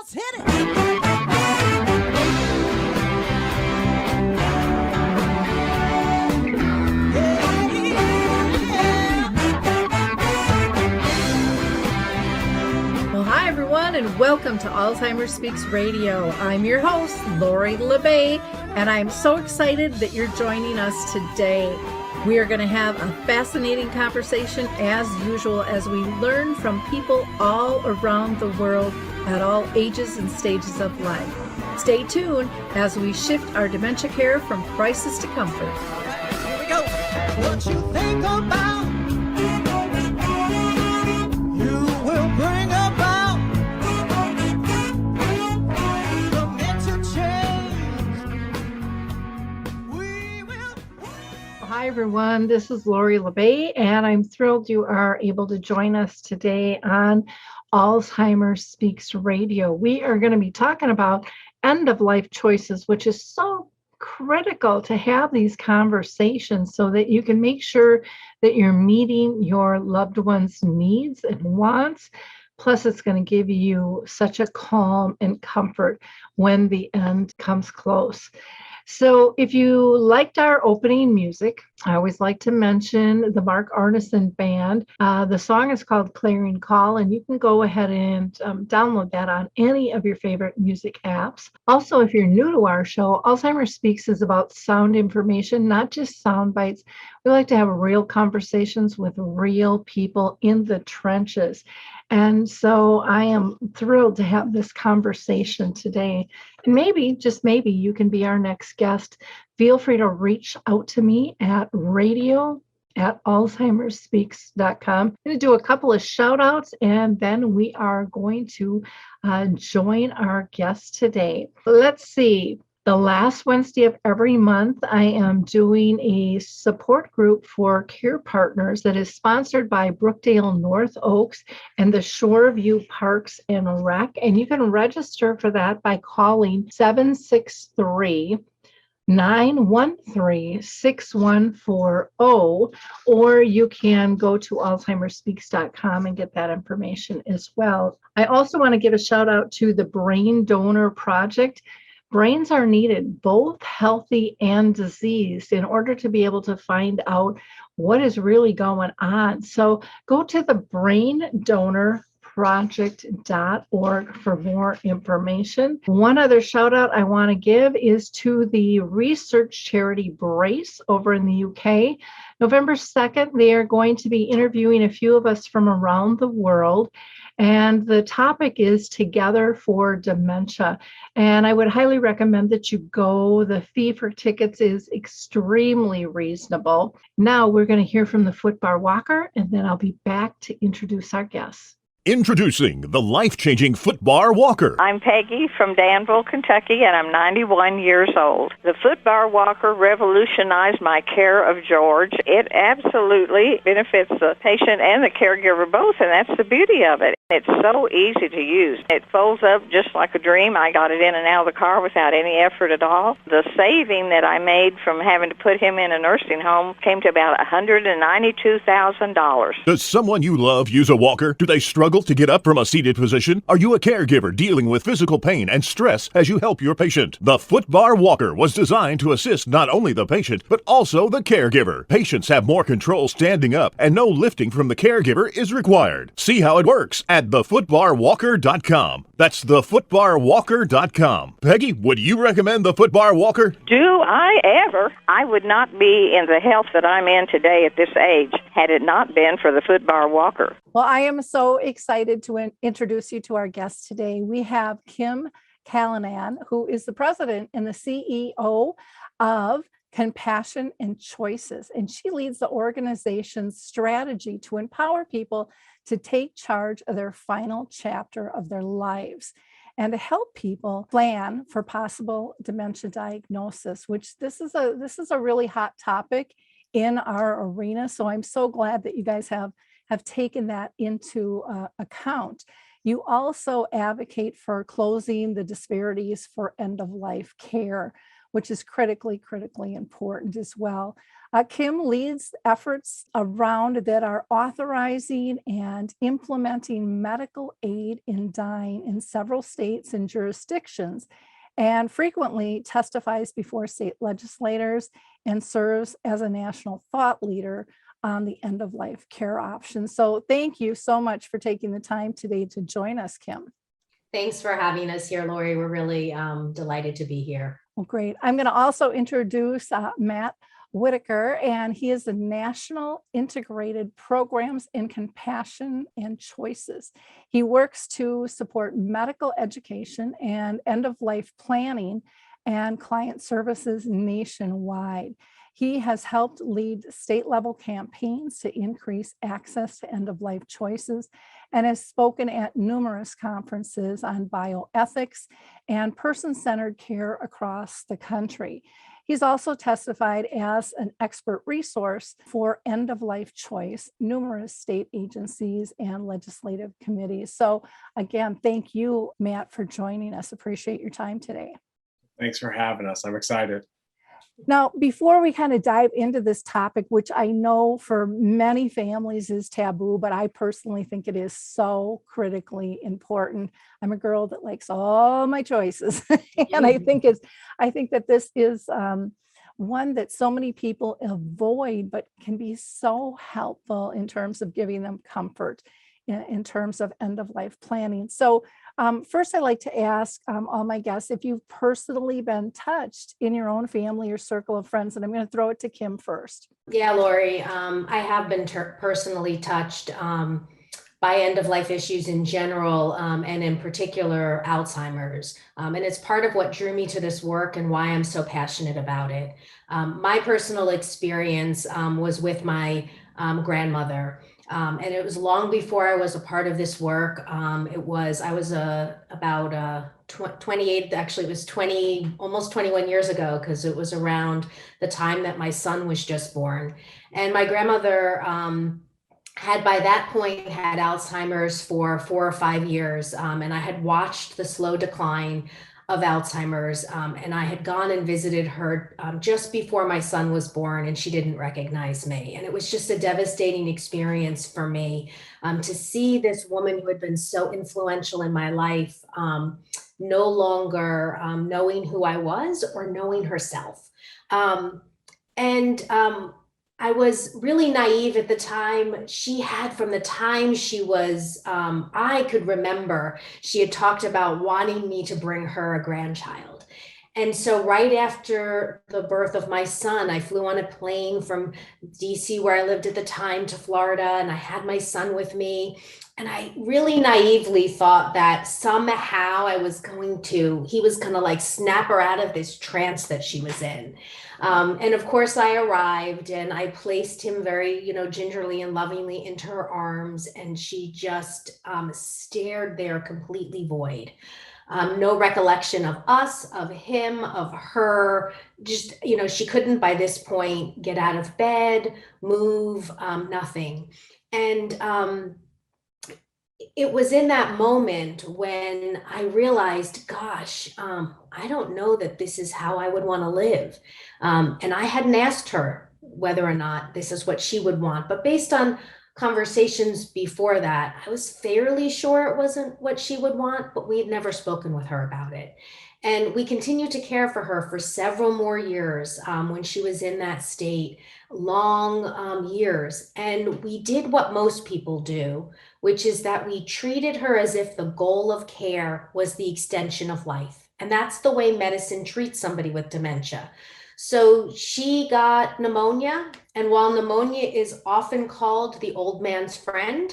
Let's hit it. Well, hi, everyone, and welcome to Alzheimer's Speaks Radio. I'm your host, Lori LeBay, and I'm so excited that you're joining us today. We are going to have a fascinating conversation, as usual, as we learn from people all around the world at all ages and stages of life. Stay tuned as we shift our dementia care from crisis to comfort. Here we go. What you think about, you will bring about the mental change. We will. Hi, everyone. This is Lori LeBay, and I'm thrilled you are able to join us today on Alzheimer's Speaks Radio. We are going to be talking about end-of-life choices, which is so critical to have these conversations so that you can make sure that you're meeting your loved one's needs and wants. Plus, it's going to give you such a calm and comfort when the end comes close. So if you liked our opening music, I always like to mention the Mark Arneson Band. The song is called Clarion Call, and you can go ahead and download that on any of your favorite music apps. Also, if you're new to our show, Alzheimer's Speaks is about sound information, not just sound bites. We like to have real conversations with real people in the trenches. And so I am thrilled to have this conversation today. And maybe, just maybe, you can be our next guest. Feel free to reach out to me at radio@alzheimersspeaks.com. I'm going to do a couple of shout outs, and then we are going to join our guest today. Let's see. The last Wednesday of every month, I am doing a support group for care partners that is sponsored by Brookdale North Oaks and the Shoreview Parks and Rec. And you can register for that by calling 763-913-6140, or you can go to alzheimersspeaks.com and get that information as well. I also want to give a shout out to the Brain Donor Project. Brains are needed, both healthy and diseased, in order to be able to find out what is really going on. So go to the braindonorproject.org for more information. One other shout out I want to give is to the research charity Brace over in the UK. November 2nd, they are going to be interviewing a few of us from around the world. And the topic is Together for Dementia. And I would highly recommend that you go. The fee for tickets is extremely reasonable. Now we're going to hear from the footbar walker, and then I'll be back to introduce our guests. Introducing the life-changing footbar walker. I'm Peggy from Danville, Kentucky, and I'm 91 years old. The footbar walker revolutionized my care of George. It absolutely benefits the patient and the caregiver both, and that's the beauty of it. It's so easy to use. It folds up just like a dream. I got it in and out of the car without any effort at all. The saving that I made from having to put him in a nursing home came to about $192,000. Does someone you love use a walker? Do they struggle to get up from a seated position? Are you a caregiver dealing with physical pain and stress as you help your patient? The footbar walker was designed to assist not only the patient, but also the caregiver. Patients have more control standing up, and no lifting from the caregiver is required. See how it works at thefootbarwalker.com. That's thefootbarwalker.com. Peggy, would you recommend the footbar walker? Do I ever? I would not be in the health that I'm in today at this age had it not been for the footbar walker. Well, I am so excited to introduce you to our guest today. We have Kim Callinan, who is the president and the CEO of Compassion and Choices, and she leads the organization's strategy to empower people to take charge of their final chapter of their lives and to help people plan for possible dementia diagnosis, which this is a really hot topic in our arena. So I'm so glad that you guys have taken that into account. You also advocate for closing the disparities for end-of-life care, which is critically important as well. Kim leads efforts around that are authorizing and implementing medical aid in dying in several states and jurisdictions, and frequently testifies before state legislators and serves as a national thought leader on the end-of-life care options. So thank you so much for taking the time today to join us, Kim. Thanks for having us here, Lori. We're really delighted to be here. Well, great. I'm going to also introduce Matt Whitaker, and he is the National Integrated Programs in Compassion and Choices. He works to support medical education and end-of-life planning and client services nationwide. He has helped lead state-level campaigns to increase access to end-of-life choices and has spoken at numerous conferences on bioethics and person-centered care across the country. He's also testified as an expert resource for end-of-life choice, numerous state agencies and legislative committees. So again, thank you, Matt, for joining us. Appreciate your time today. Thanks for having us. I'm excited. Now, before we kind of dive into this topic, which I know for many families is taboo, but I personally think it is so critically important. I'm a girl that likes all my choices. And I think that this is one that so many people avoid, but can be so helpful in terms of giving them comfort in terms of end-of-life planning. So first, I'd like to ask all my guests if you've personally been touched in your own family or circle of friends, and I'm going to throw it to Kim first. Yeah, Lori, I have been personally touched by end-of-life issues in general, and in particular, Alzheimer's. And it's part of what drew me to this work and why I'm so passionate about it. My personal experience was with my grandmother. And it was long before I was a part of this work. I was about 28, actually it was 20, almost 21 years ago, because it was around the time that my son was just born. And my grandmother had by that point had Alzheimer's for 4 or 5 years. And I had watched the slow decline of Alzheimer's. And I had gone and visited her just before my son was born, and she didn't recognize me. And it was just a devastating experience for me to see this woman who had been so influential in my life no longer knowing who I was or knowing herself. I was really naive at the time. She had, from the time she was, I could remember, she had talked about wanting me to bring her a grandchild. And so right after the birth of my son, I flew on a plane from DC, where I lived at the time, to Florida, and I had my son with me. And I really naively thought that somehow he was going to like snap her out of this trance that she was in. And of course I arrived and I placed him very, gingerly and lovingly into her arms. And she just stared there completely void. No recollection of us, of him, of her, just, she couldn't by this point get out of bed, move, nothing. And it was in that moment when I realized, gosh, I don't know that this is how I would want to live. And I hadn't asked her whether or not this is what she would want, but based on conversations before that, I was fairly sure it wasn't what she would want, but we had never spoken with her about it. And we continued to care for her for several more years when she was in that state, long years. And we did what most people do, which is that we treated her as if the goal of care was the extension of life. And that's the way medicine treats somebody with dementia. So she got pneumonia, and while pneumonia is often called the old man's friend,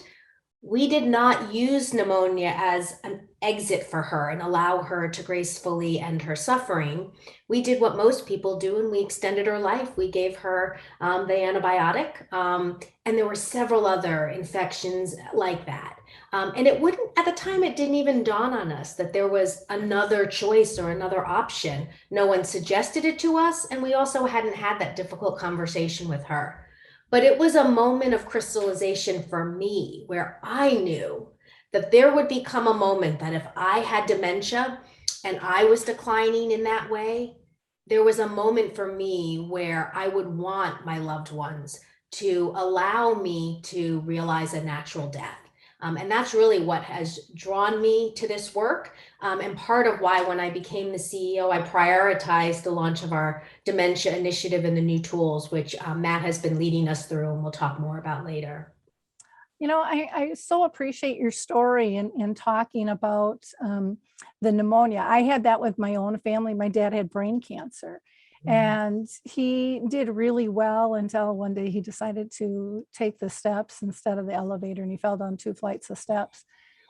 we did not use pneumonia as an exit for her and allow her to gracefully end her suffering. We did what most people do, and we extended her life. We gave her the antibiotic, and there were several other infections like that. And at the time, it didn't even dawn on us that there was another choice or another option. No one suggested it to us, and we also hadn't had that difficult conversation with her. But it was a moment of crystallization for me where I knew that there would become a moment that if I had dementia and I was declining in that way, there was a moment for me where I would want my loved ones to allow me to realize a natural death. And that's really what has drawn me to this work. And part of why, when I became the CEO, I prioritized the launch of our dementia initiative and the new tools, which Matt has been leading us through, and we'll talk more about later. I so appreciate your story in talking about the pneumonia. I had that with my own family. My dad had brain cancer, and he did really well until one day he decided to take the steps instead of the elevator, and he fell down 2 flights of steps.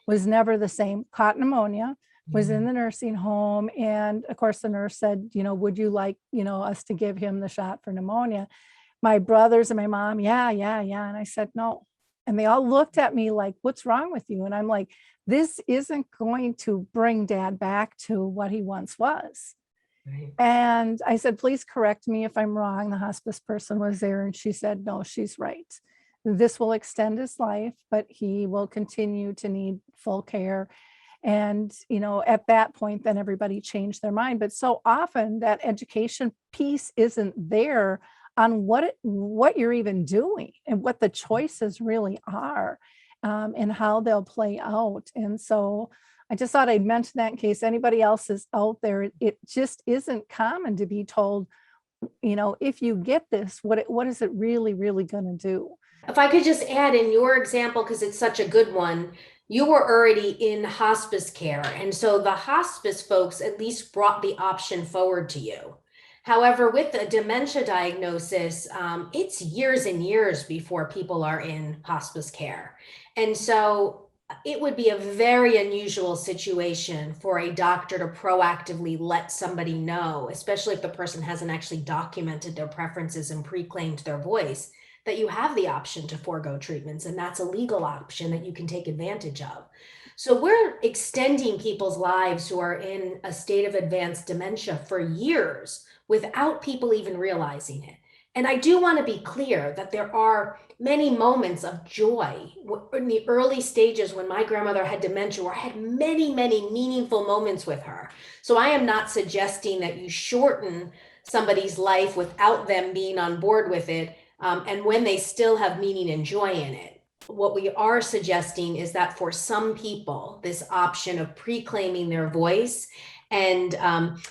Was never the same. Caught pneumonia. Was in the nursing home, and of course the nurse said, would you like us to give him the shot for pneumonia? My brothers and my mom, yeah, and I said no. And they all looked at me like, what's wrong with you? And I'm like, this isn't going to bring Dad back to what he once was. Right. And I said, please correct me if I'm wrong. The hospice person was there, and she said, no, she's right. This will extend his life, but he will continue to need full care. And, at that point, then everybody changed their mind. But so often that education piece isn't there on what you're even doing and what the choices really are, and how they'll play out. And so I just thought I'd mention that in case anybody else is out there. It just isn't common to be told, if you get this, what is it really, really going to do? If I could just add, in your example, because it's such a good one, you were already in hospice care. And so the hospice folks at least brought the option forward to you. However, with a dementia diagnosis, it's years and years before people are in hospice care. And so it would be a very unusual situation for a doctor to proactively let somebody know, especially if the person hasn't actually documented their preferences and pre-claimed their voice, that you have the option to forego treatments. And that's a legal option that you can take advantage of. So we're extending people's lives who are in a state of advanced dementia for years without people even realizing it. And I do want to be clear that there are many moments of joy in the early stages when my grandmother had dementia, where I had many, many meaningful moments with her. So I am not suggesting that you shorten somebody's life without them being on board with it, and when they still have meaning and joy in it. What we are suggesting is that for some people, this option of pre-claiming their voice and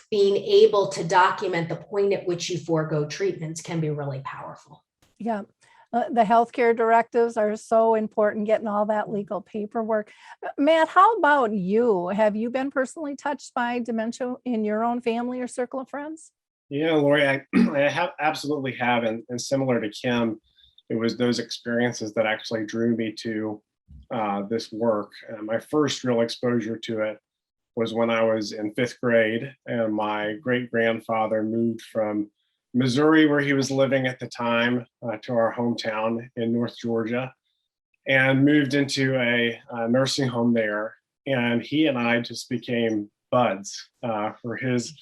being able to document the point at which you forego treatments can be really powerful. Yeah. The healthcare directives are so important, getting all that legal paperwork. Matt, how about you? Have you been personally touched by dementia in your own family or circle of friends? Yeah, Lori, I absolutely have. And similar to Kim, it was those experiences that actually drew me to this work. My first real exposure to it was when I was in 5th grade, and my great-grandfather moved from Missouri, where he was living at the time, to our hometown in North Georgia, and moved into a nursing home there. And he and I just became buds for his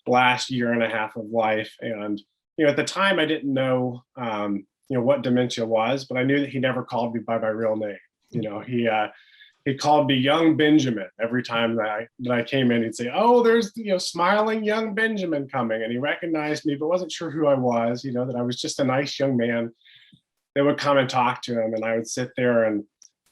last year and a half of life. And at the time, I didn't know what dementia was, but I knew that he never called me by my real name. He called me young Benjamin every time that I came in. He'd say, oh, there's smiling young Benjamin coming. And he recognized me, but wasn't sure who I was, that I was just a nice young man that would come and talk to him. And I would sit there and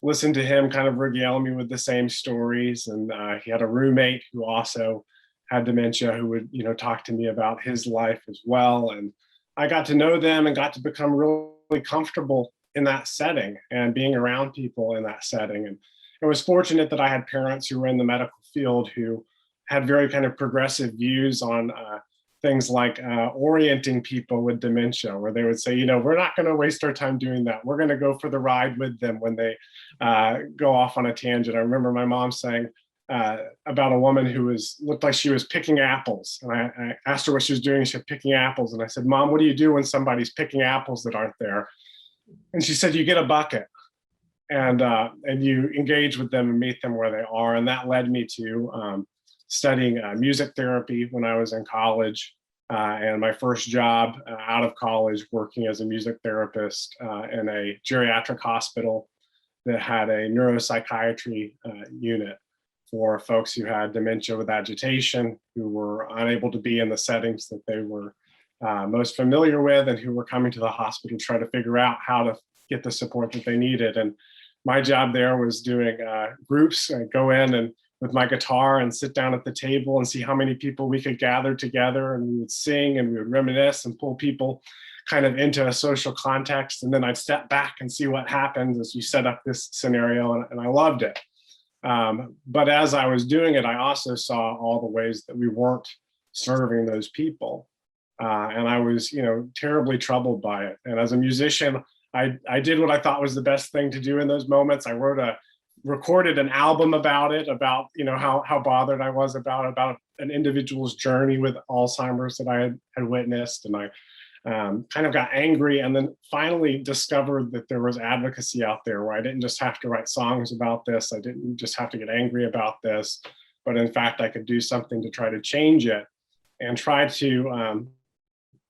listen to him kind of regale me with the same stories. And he had a roommate who also had dementia who would talk to me about his life as well. And I got to know them and got to become really comfortable in that setting and being around people in that setting. And I was fortunate that I had parents who were in the medical field who had very kind of progressive views on things like orienting people with dementia, where they would say, we're not going to waste our time doing that. We're going to go for the ride with them when they go off on a tangent. I remember my mom saying about a woman who looked like she was picking apples. And I asked her what she was doing. She said, picking apples. And I said, Mom, what do you do when somebody's picking apples that aren't there? And she said, you get a bucket. And you engage with them and meet them where they are. And that led me to studying music therapy when I was in college. And my first job out of college working as a music therapist in a geriatric hospital that had a neuropsychiatry unit for folks who had dementia with agitation, who were unable to be in the settings that they were most familiar with, and who were coming to the hospital to try to figure out how to get the support that they needed. And my job there was doing groups. I'd go in and with my guitar and sit down at the table and see how many people we could gather together, and we would sing and we would reminisce and pull people kind of into a social context. And then I'd step back and see what happens as you set up this scenario, and I loved it. But as I was doing it, I also saw all the ways that we weren't serving those people. And I was, terribly troubled by it. And as a musician, I did what I thought was the best thing to do in those moments. I recorded an album about it, about, how bothered I was about an individual's journey with Alzheimer's that I had witnessed. And I kind of got angry, and then finally discovered that there was advocacy out there where I didn't just have to write songs about this. I didn't just have to get angry about this, but in fact, I could do something to try to change it and try to,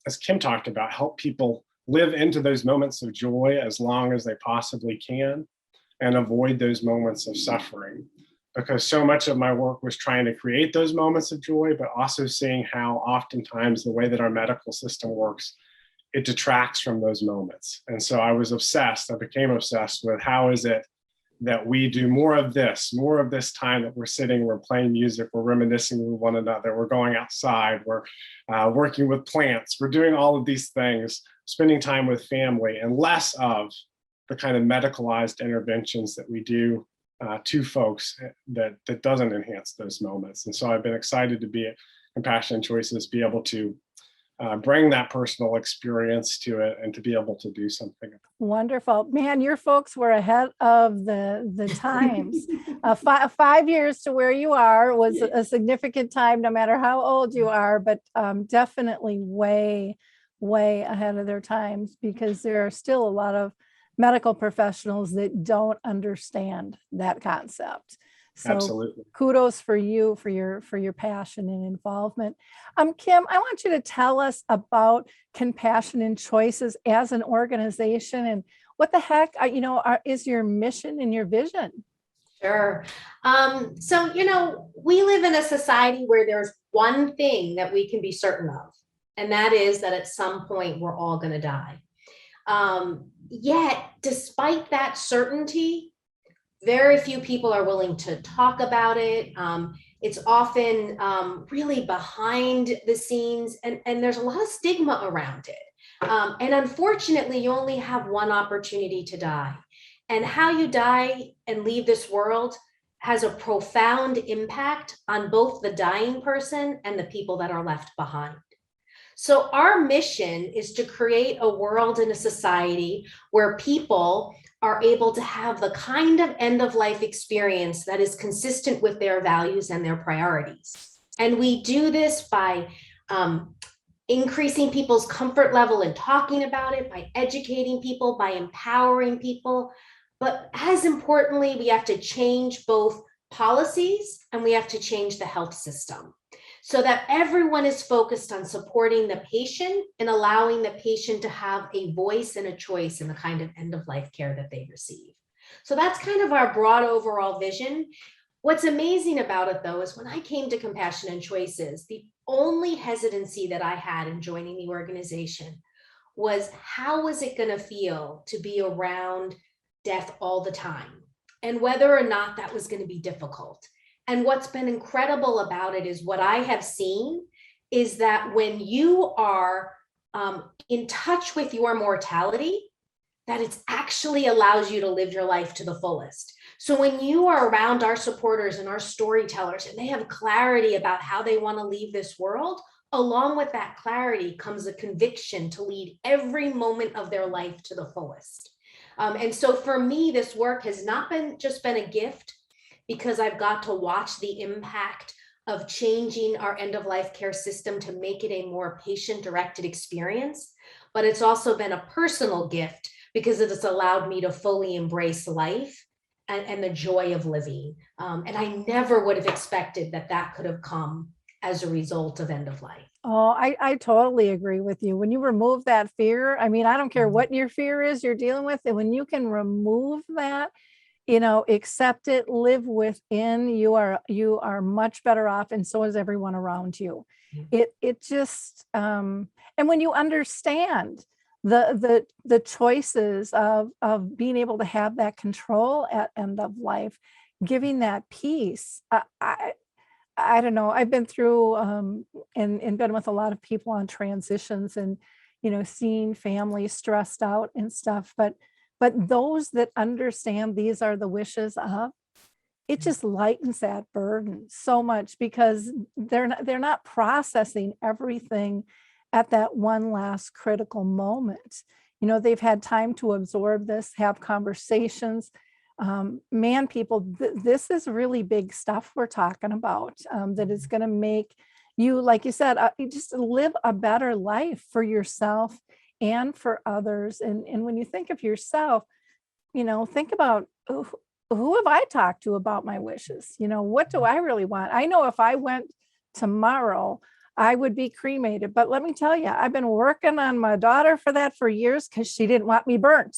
as Kim talked about, help people live into those moments of joy as long as they possibly can and avoid those moments of suffering. Because so much of my work was trying to create those moments of joy, but also seeing how oftentimes the way that our medical system works, it detracts from those moments. And so I became obsessed with how is it that we do more of this time that we're sitting, we're playing music, we're reminiscing with one another, we're going outside, we're working with plants, we're doing all of these things, spending time with family, and less of the kind of medicalized interventions that we do to folks that doesn't enhance those moments. And so I've been excited to be at Compassionate Choices, be able to bring that personal experience to it and to be able to do something. Wonderful. Man, your folks were ahead of the times. 5 years to where you are was a significant time, no matter how old you are, but definitely way ahead of their times, because there are still a lot of medical professionals that don't understand that concept. So absolutely. Kudos for you for your passion and involvement. Kim, I want you to tell us about Compassionate Choices as an organization, and what the heck is your mission and your vision? Sure. So, we live in a society where there's one thing that we can be certain of, and that is that at some point we're all going to die. Yet, despite that certainty, very few people are willing to talk about it. It's often really behind the scenes, and there's a lot of stigma around it. And unfortunately, you only have one opportunity to die. And how you die and leave this world has a profound impact on both the dying person and the people that are left behind. So our mission is to create a world and a society where people are able to have the kind of end-of-life experience that is consistent with their values and their priorities. And we do this by increasing people's comfort level in talking about it, by educating people, by empowering people. But as importantly, we have to change both policies and we have to change the health system, so that everyone is focused on supporting the patient and allowing the patient to have a voice and a choice in the kind of end-of-life care that they receive. So that's kind of our broad overall vision. What's amazing about it, though, is when I came to Compassionate Choices, the only hesitancy that I had in joining the organization was, how was it going to feel to be around death all the time, and whether or not that was going to be difficult. And what's been incredible about it is what I have seen is that when you are in touch with your mortality, that it actually allows you to live your life to the fullest. So when you are around our supporters and our storytellers, and they have clarity about how they want to leave this world, along with that clarity comes a conviction to lead every moment of their life to the fullest. And so for me, this work has not been just been a gift, because I've got to watch the impact of changing our end-of-life care system to make it a more patient-directed experience. But it's also been a personal gift, because it has allowed me to fully embrace life and the joy of living. And I never would have expected that could have come as a result of end of life. Oh, I totally agree with you. When you remove that fear, I mean, I don't care what your fear is you're dealing with, and when you can remove that, accept it, live within. You are much better off, and so is everyone around you. It just and when you understand the choices of being able to have that control at end of life, giving that peace. I don't know. I've been through and been with a lot of people on transitions, and seeing families stressed out and stuff. But those that understand these are the wishes of, it just lightens that burden so much, because they're not processing everything at that one last critical moment. They've had time to absorb this, have conversations. People, this is really big stuff we're talking about, that is going to make you, like you said, just live a better life for yourself and for others. And when you think of yourself, think about who have I talked to about my wishes? What do I really want? I know if I went tomorrow, I would be cremated. But let me tell you, I've been working on my daughter for that for years, because she didn't want me burnt.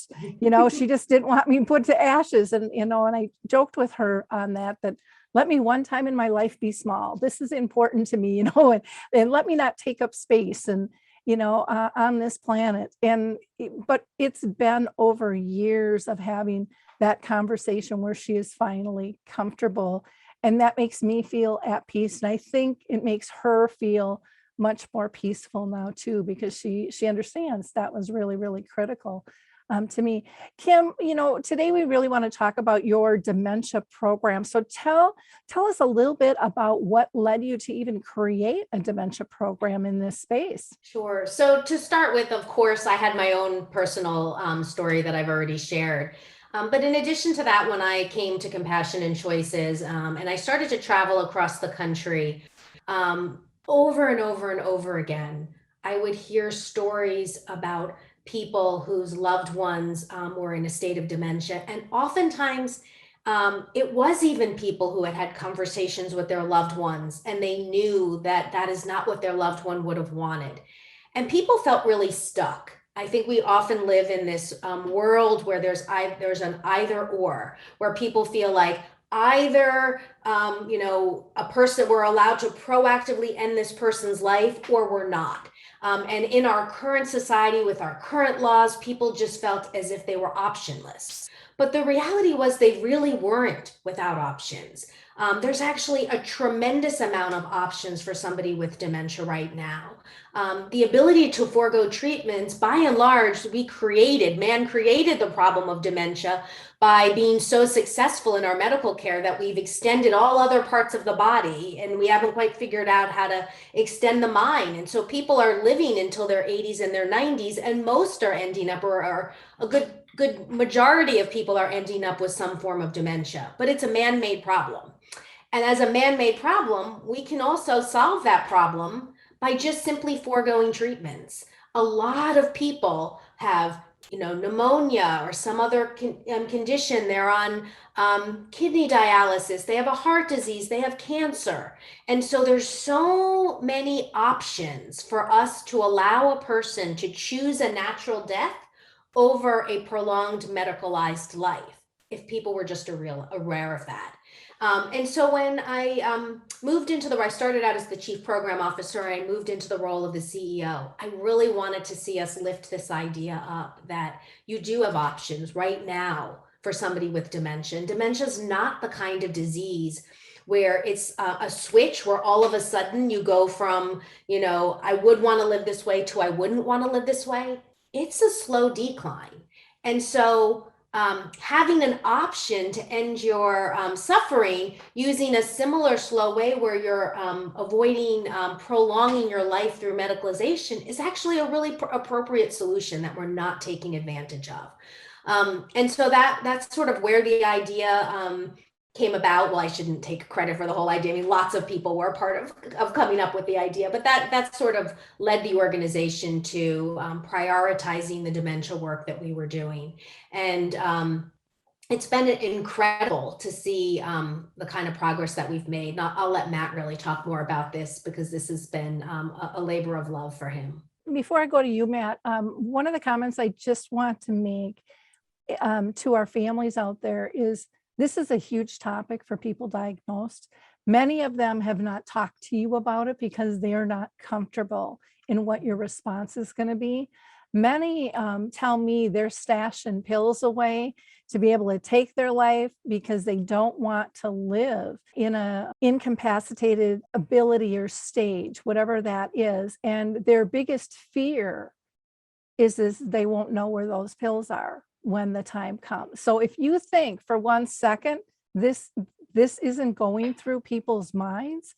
She just didn't want me put to ashes. And, and I joked with her on that let me one time in my life be small. This is important to me, and let me not take up space and, on this planet. But it's been over years of having that conversation where she is finally comfortable. And that makes me feel at peace. And I think it makes her feel much more peaceful now too, because she understands that was really, really critical to me. Kim, today we really want to talk about your dementia program. So tell us a little bit about what led you to even create a dementia program in this space. Sure. So to start with, of course, I had my own personal story that I've already shared. But in addition to that, when I came to Compassion and Choices, and I started to travel across the country, over and over and over again, I would hear stories about people whose loved ones were in a state of dementia. And oftentimes, it was even people who had had conversations with their loved ones, and they knew that that is not what their loved one would have wanted. And people felt really stuck. I think we often live in this world where there's an either or, where people feel like either a person, we're allowed to proactively end this person's life, or we're not. And in our current society, with our current laws, people just felt as if they were optionless. But the reality was they really weren't without options. There's actually a tremendous amount of options for somebody with dementia right now. The ability to forego treatments, by and large, man created the problem of dementia by being so successful in our medical care that we've extended all other parts of the body, and we haven't quite figured out how to extend the mind. And so people are living until their 80s and their 90s, and most are ending up, or a good majority of people are ending up with some form of dementia. But it's a man-made problem. And as a man-made problem, we can also solve that problem by just simply foregoing treatments. A lot of people have pneumonia or some other condition. They're on kidney dialysis. They have a heart disease. They have cancer. And so there's so many options for us to allow a person to choose a natural death over a prolonged medicalized life, if people were just aware of that. And so when I I started out as the chief program officer, and I moved into the role of the CEO, I really wanted to see us lift this idea up that you do have options right now for somebody with dementia. And dementia is not the kind of disease where it's a switch where all of a sudden you go from, I would want to live this way to I wouldn't want to live this way. It's a slow decline. And so having an option to end your suffering using a similar slow way where you're avoiding prolonging your life through medicalization is actually a really appropriate solution that we're not taking advantage of. And so that's sort of where the idea came about. Well, I shouldn't take credit for the whole idea. I mean, lots of people were part of coming up with the idea, but that sort of led the organization to prioritizing the dementia work that we were doing. And it's been incredible to see the kind of progress that we've made. Now, I'll let Matt really talk more about this, because this has been a labor of love for him. Before I go to you, Matt, one of the comments I just want to make, to our families out there is this is a huge topic for people diagnosed. Many of them have not talked to you about it because they are not comfortable in what your response is going to be. Many tell me they're stashing pills away to be able to take their life because they don't want to live in a incapacitated ability or stage, whatever that is. And their biggest fear is they won't know where those pills are when the time comes. So if you think for 1 second this isn't going through people's minds,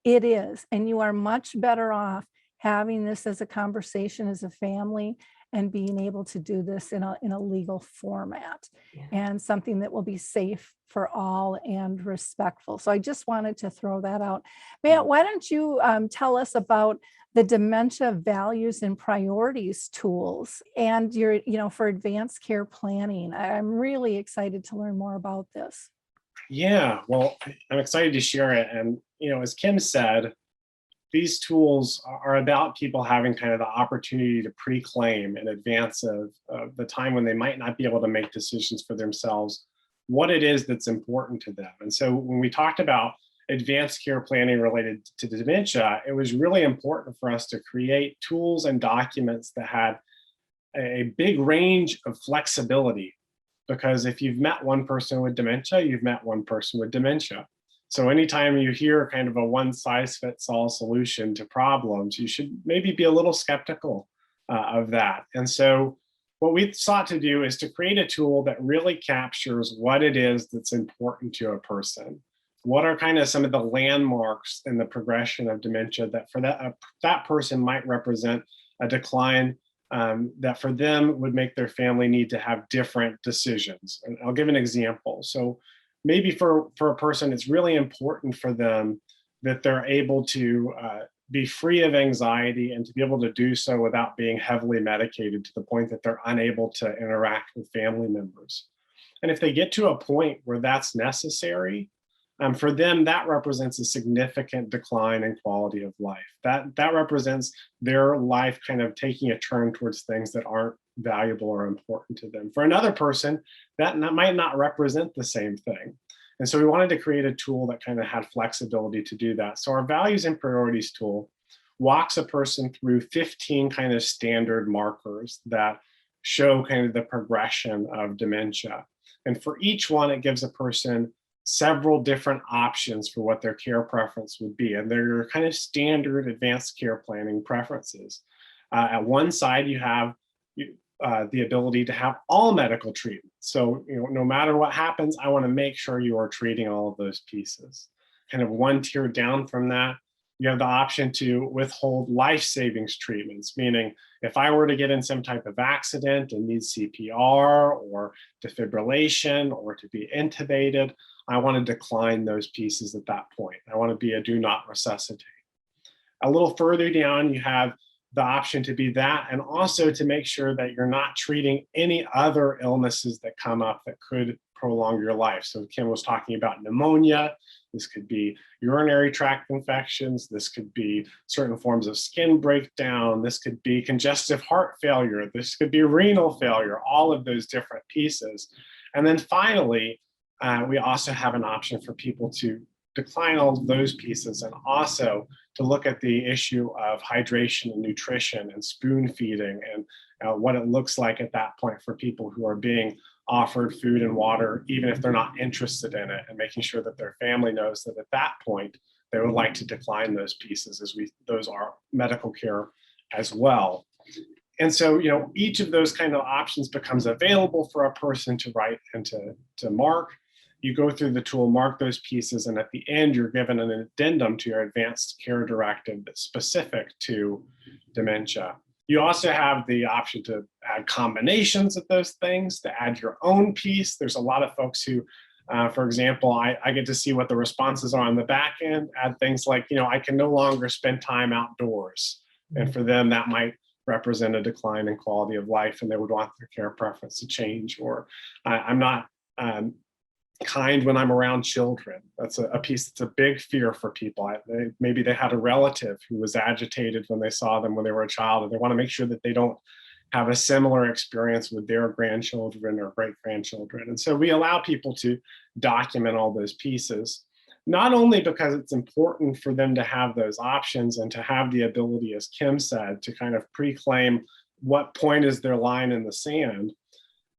it is. And you are much better off having this as a conversation as a family and being able to do this in a legal format and something that will be safe for all and respectful. So I just wanted to throw that out. Matt, why don't you tell us about the Dementia Values and Priorities tools and your, for advanced care planning. I'm really excited to learn more about this. Yeah, well, I'm excited to share it. And, as Kim said, these tools are about people having kind of the opportunity to pre-claim in advance of the time when they might not be able to make decisions for themselves, what it is that's important to them. And so when we talked about advanced care planning related to dementia, it was really important for us to create tools and documents that had a big range of flexibility. Because if you've met one person with dementia, you've met one person with dementia. So anytime you hear kind of a one-size-fits-all solution to problems, you should maybe be a little skeptical of that. And so what we sought to do is to create a tool that really captures what it is that's important to a person. What are kind of some of the landmarks in the progression of dementia that for that person might represent a decline that for them would make their family need to have different decisions. And I'll give an example. So maybe for a person, it's really important for them that they're able to be free of anxiety and to be able to do so without being heavily medicated to the point that they're unable to interact with family members. And if they get to a point where that's necessary, for them, that represents a significant decline in quality of life. That represents their life kind of taking a turn towards things that aren't valuable or important to them. For another person, that might not represent the same thing. And so we wanted to create a tool that kind of had flexibility to do that. So our values and priorities tool walks a person through 15 kind of standard markers that show kind of the progression of dementia. And for each one, it gives a person several different options for what their care preference would be. And they're kind of standard advanced care planning preferences. At one side, you have the ability to have all medical treatment. So, no matter what happens, I want to make sure you are treating all of those pieces. Kind of one tier down from that, you have the option to withhold life savings treatments, meaning if I were to get in some type of accident and need CPR or defibrillation or to be intubated, I want to decline those pieces at that point. I want to be a do not resuscitate. A little further down, you have the option to be that, and also to make sure that you're not treating any other illnesses that come up that could prolong your life. So Kim was talking about pneumonia. This could be urinary tract infections. This could be certain forms of skin breakdown. This could be congestive heart failure. This could be renal failure, all of those different pieces. And then finally, we also have an option for people to decline all of those pieces and also to look at the issue of hydration and nutrition and spoon feeding and what it looks like at that point for people who are being offered food and water, even if they're not interested in it, and making sure that their family knows that at that point they would like to decline those pieces, as those are medical care as well. And so, each of those kind of options becomes available for a person to write and to mark. You go through the tool, mark those pieces, and at the end, you're given an addendum to your advanced care directive that's specific to dementia. You also have the option to add combinations of those things, to add your own piece. There's a lot of folks who, for example, I get to see what the responses are on the back end, add things like, I can no longer spend time outdoors. And for them, that might represent a decline in quality of life, and they would want their care preference to change. Or I'm not kind when I'm around children. That's a piece that's a big fear for people. Maybe they had a relative who was agitated when they saw them when they were a child, and they want to make sure that they don't have a similar experience with their grandchildren or great-grandchildren. And so we allow people to document all those pieces, not only because it's important for them to have those options and to have the ability, as Kim said, to kind of pre-claim what point is their line in the sand,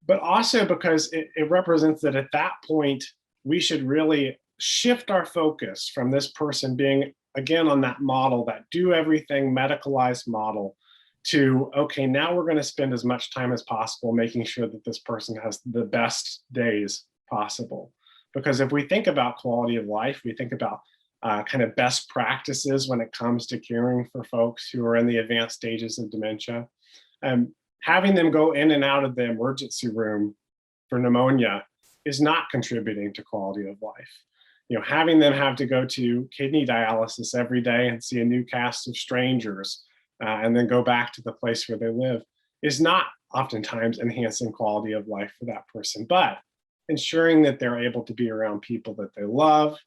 but also because it represents that at that point, we should really shift our focus from this person being, again, on that model, that do everything medicalized model, to, okay, now we're going to spend as much time as possible making sure that this person has the best days possible. Because if we think about quality of life, we think about kind of best practices when it comes to caring for folks who are in the advanced stages of dementia. Having them go in and out of the emergency room for pneumonia is not contributing to quality of life. You know, having them have to go to kidney dialysis every day and see a new cast of strangers and then go back to the place where they live is not oftentimes enhancing quality of life for that person, but ensuring that they're able to be around people that they love,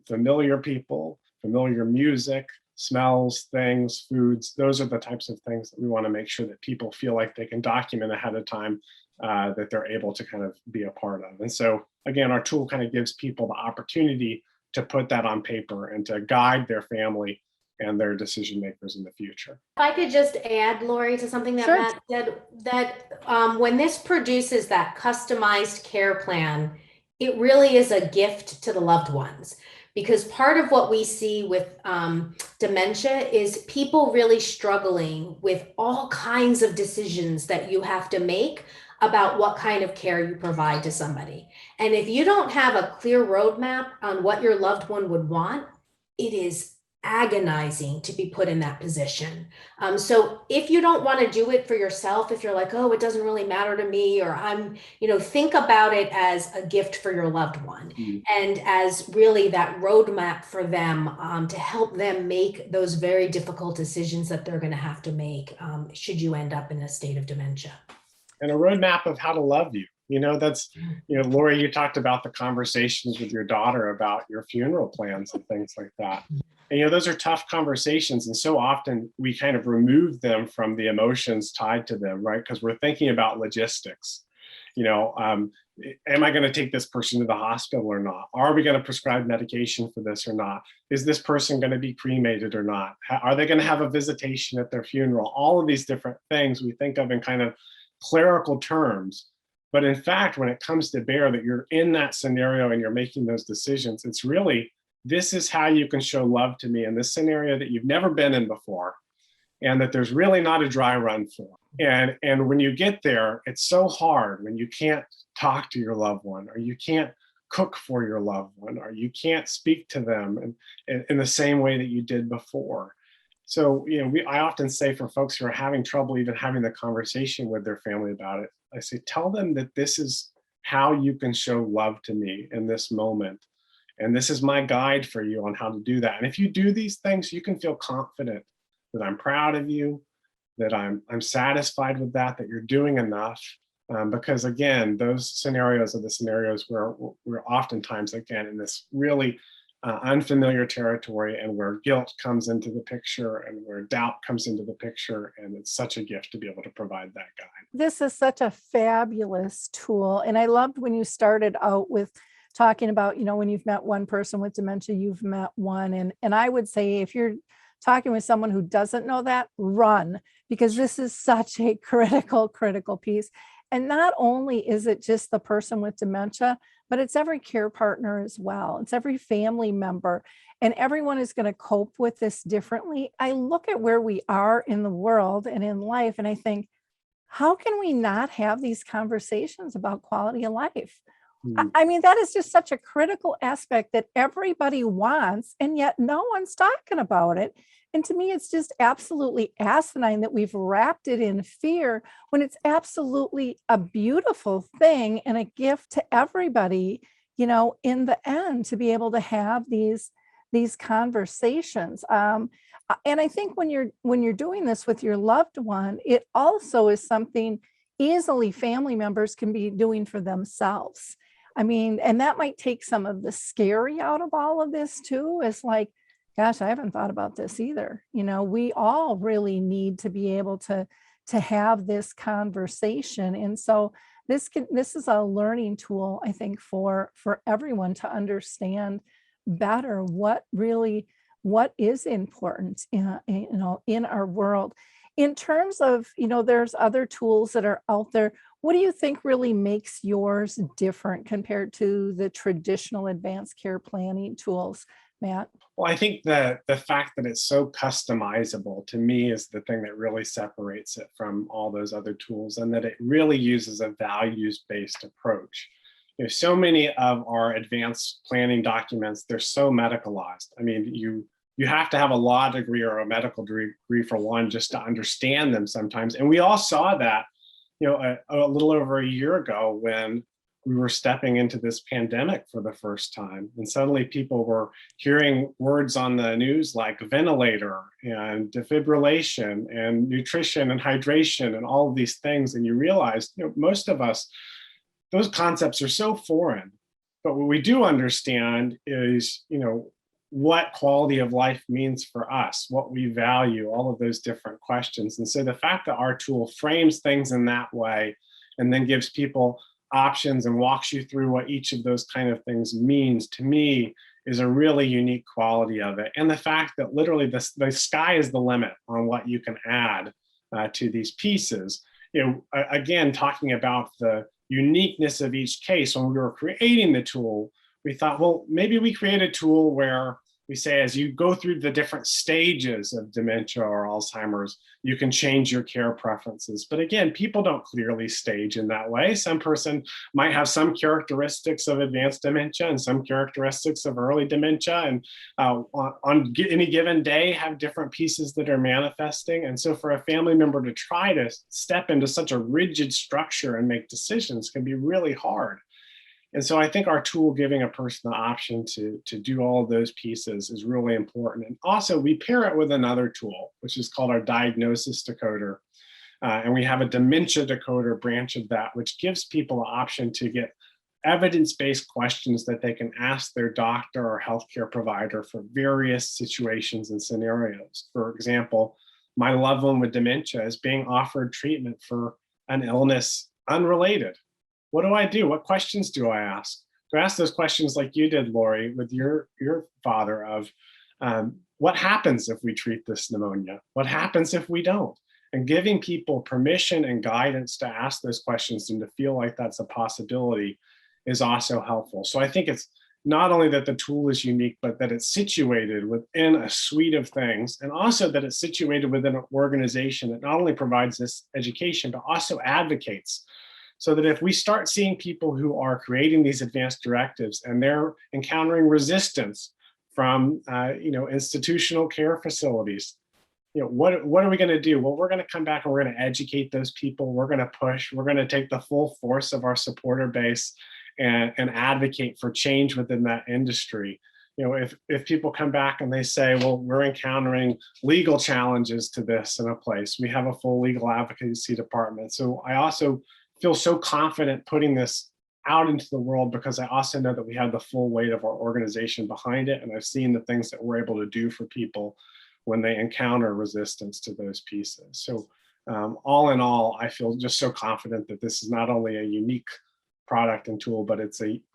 familiar people, familiar music, smells, things, foods. Those are the types of things that we want to make sure that people feel like they can document ahead of time, that they're able to kind of be a part of. And so again, our tool kind of gives people the opportunity to put that on paper and to guide their family and their decision makers in the future. If I could just add, Lori, to something that Sure. Matt said, that when this produces that customized care plan, it really is a gift to the loved ones. Because part of what we see with dementia is people really struggling with all kinds of decisions that you have to make about what kind of care you provide to somebody. And if you don't have a clear roadmap on what your loved one would want, it is agonizing to be put in that position. So if you don't want to do it for yourself, if you're like, oh, it doesn't really matter to me, or think about it as a gift for your loved one, and as really that roadmap for them to help them make those very difficult decisions that they're going to have to make should you end up in a state of dementia. And a roadmap of how to love you. Lori, you talked about the conversations with your daughter about your funeral plans and things like that. And, those are tough conversations. And so often we kind of remove them from the emotions tied to them, right? Because we're thinking about logistics. Am I going to take this person to the hospital or not? Are we going to prescribe medication for this or not? Is this person going to be cremated or not? Are they going to have a visitation at their funeral? All of these different things we think of in kind of clerical terms. But in fact, when it comes to bear that you're in that scenario and you're making those decisions, it's really, this is how you can show love to me in this scenario that you've never been in before, and that there's really not a dry run for. And when you get there, it's so hard when you can't talk to your loved one, or you can't cook for your loved one, or you can't speak to them in the same way that you did before. So, I often say for folks who are having trouble even having the conversation with their family about it, I say, tell them that this is how you can show love to me in this moment. And this is my guide for you on how to do that. And if you do these things, you can feel confident that I'm proud of you, that I'm satisfied with that you're doing enough. Because again, those scenarios are the scenarios where we're oftentimes, again, in this really unfamiliar territory, and where guilt comes into the picture and where doubt comes into the picture. And it's such a gift to be able to provide that guide. This is such a fabulous tool. And I loved when you started out with talking about, when you've met one person with dementia, you've met one. And I would say, if you're talking with someone who doesn't know that, run, because this is such a critical piece. And not only is it just the person with dementia, but it's every care partner as well. It's every family member, and everyone is going to cope with this differently. I look at where we are in the world and in life, and I think, how can we not have these conversations about quality of life? I mean, that is just such a critical aspect that everybody wants, and yet no one's talking about it. And to me, it's just absolutely asinine that we've wrapped it in fear when it's absolutely a beautiful thing and a gift to everybody, in the end, to be able to have these conversations. And I think when you're doing this with your loved one, it also is something easily family members can be doing for themselves. I mean, and that might take some of the scary out of all of this too. It's like, gosh, I haven't thought about this either. We all really need to be able to to have this conversation. And so this is a learning tool, I think, for everyone to understand better what is important in our world. In terms of, there's other tools that are out there. What do you think really makes yours different compared to the traditional advanced care planning tools, Matt? Well, I think that the fact that it's so customizable to me is the thing that really separates it from all those other tools, and that it really uses a values-based approach. So many of our advanced planning documents, they're so medicalized. I mean, you have to have a law degree or a medical degree for one just to understand them sometimes. And we all saw that, a little over a year ago when we were stepping into this pandemic for the first time. And suddenly people were hearing words on the news like ventilator and defibrillation and nutrition and hydration and all of these things. And you realize, most of us, those concepts are so foreign. But what we do understand is, what quality of life means for us, what we value, all of those different questions. And so the fact that our tool frames things in that way and then gives people options and walks you through what each of those kind of things means, to me, is a really unique quality of it. And the fact that literally the sky is the limit on what you can add to these pieces. Again, talking about the uniqueness of each case, when we were creating the tool, we thought, well, maybe we create a tool where we say, as you go through the different stages of dementia or Alzheimer's, you can change your care preferences. But again, people don't clearly stage in that way. Some person might have some characteristics of advanced dementia and some characteristics of early dementia, and on any given day have different pieces that are manifesting. And so for a family member to try to step into such a rigid structure and make decisions can be really hard. And so I think our tool giving a person the option to do all of those pieces is really important. And also we pair it with another tool, which is called our diagnosis decoder. And we have a dementia decoder branch of that, which gives people the option to get evidence-based questions that they can ask their doctor or healthcare provider for various situations and scenarios. For example, my loved one with dementia is being offered treatment for an illness unrelated. What do I do? What questions do I ask? Do I ask those questions like you did, Lori, with your father of what happens if we treat this pneumonia? What happens if we don't? And giving people permission and guidance to ask those questions and to feel like that's a possibility is also helpful. So I think it's not only that the tool is unique, but that it's situated within a suite of things, and also that it's situated within an organization that not only provides this education, but also advocates. So that if we start seeing people who are creating these advanced directives and they're encountering resistance from institutional care facilities, what are we going to do? Well, we're going to come back and we're going to educate those people. We're going to push. We're going to take the full force of our supporter base and advocate for change within that industry. If people come back and they say, well, we're encountering legal challenges to this in a place, we have a full legal advocacy department. So I also feel so confident putting this out into the world because I also know that we have the full weight of our organization behind it. And I've seen the things that we're able to do for people when they encounter resistance to those pieces. So all in all, I feel just so confident that this is not only a unique product and tool, but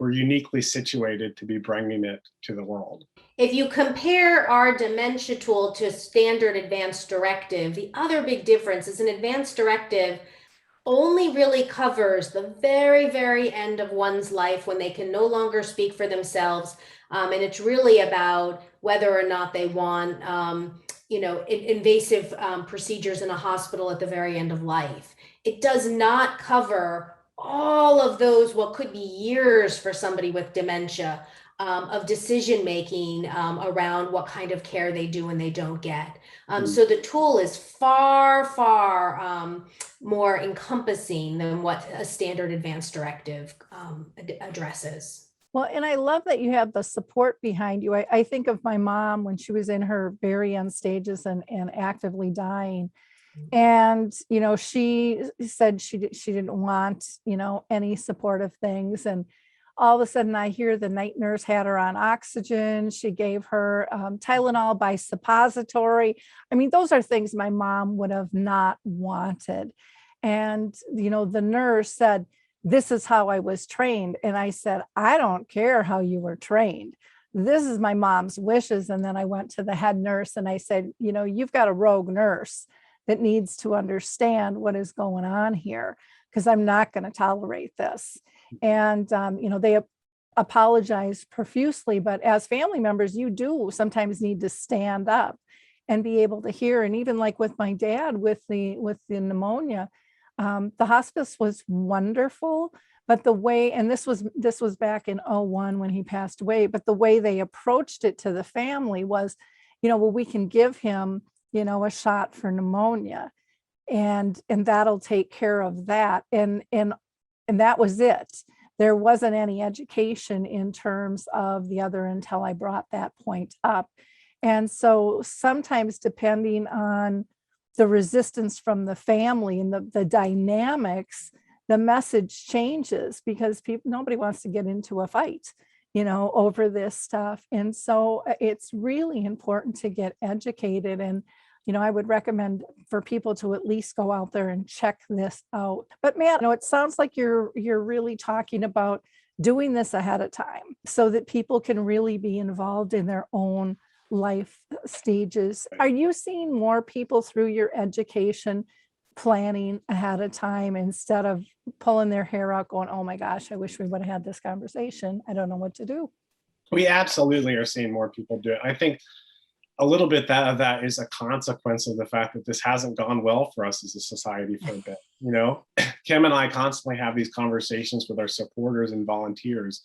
we're uniquely situated to be bringing it to the world. If you compare our dementia tool to standard advanced directive, the other big difference is an advanced directive only really covers the very, very end of one's life when they can no longer speak for themselves. And it's really about whether or not they want, invasive procedures in a hospital at the very end of life. It does not cover all of those, what could be years for somebody with dementia, of decision making around what kind of care they do and they don't get. So the tool is far, far more encompassing than what a standard advanced directive addresses. Well, and I love that you have the support behind you. I think of my mom when she was in her very end stages and actively dying. And, she said she didn't want, any supportive things. And all of a sudden I hear the night nurse had her on oxygen. She gave her Tylenol by suppository. I mean, those are things my mom would have not wanted. And, the nurse said, "This is how I was trained." And I said, "I don't care how you were trained. This is my mom's wishes." And then I went to the head nurse and I said, "You've got a rogue nurse that needs to understand what is going on here, because I'm not going to tolerate this." And, they apologized profusely, but as family members, you do sometimes need to stand up and be able to hear. And even like with my dad, with the pneumonia, the hospice was wonderful, but the way, and this was back in '01 when he passed away, but the way they approached it to the family was, well, we can give him, a shot for pneumonia, and that'll take care of that. And that was it. There wasn't any education in terms of the other until I brought that point up. And so sometimes, depending on the resistance from the family and the dynamics, the message changes, because nobody wants to get into a fight, over this stuff. And so it's really important to get educated. And, I would recommend for people to at least go out there and check this out. But Matt, it sounds like you're really talking about doing this ahead of time so that people can really be involved in their own life stages. Are you seeing more people through your education planning ahead of time instead of pulling their hair out going, "Oh my gosh, I wish we would have had this conversation. I don't know what to do"? We absolutely are seeing more people do it. I think a little bit of that is a consequence of the fact that this hasn't gone well for us as a society for a bit. Kim and I constantly have these conversations with our supporters and volunteers.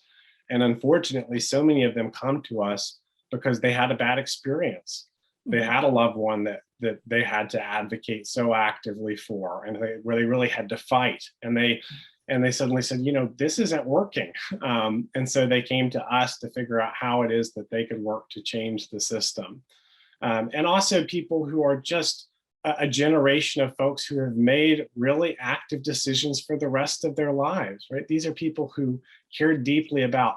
And unfortunately, so many of them come to us because they had a bad experience. They had a loved one that they had to advocate so actively for, and where they really had to fight. And they suddenly said, this isn't working. And so they came to us to figure out how it is that they could work to change the system. And also people who are just a generation of folks who have made really active decisions for the rest of their lives, right? These are people who cared deeply about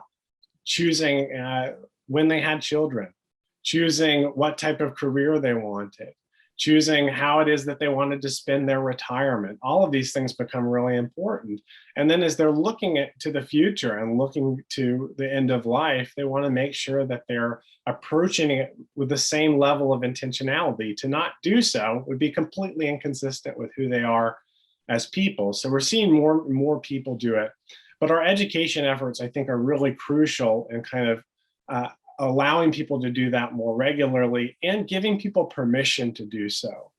choosing when they had children, choosing what type of career they wanted, choosing how it is that they wanted to spend their retirement. All of these things become really important. And then as they're looking to the future and looking to the end of life, they want to make sure that they're approaching it with the same level of intentionality. To not do so would be completely inconsistent with who they are as people. So we're seeing more and more people do it. But our education efforts, I think, are really crucial in kind of allowing people to do that more regularly and giving people permission to do so.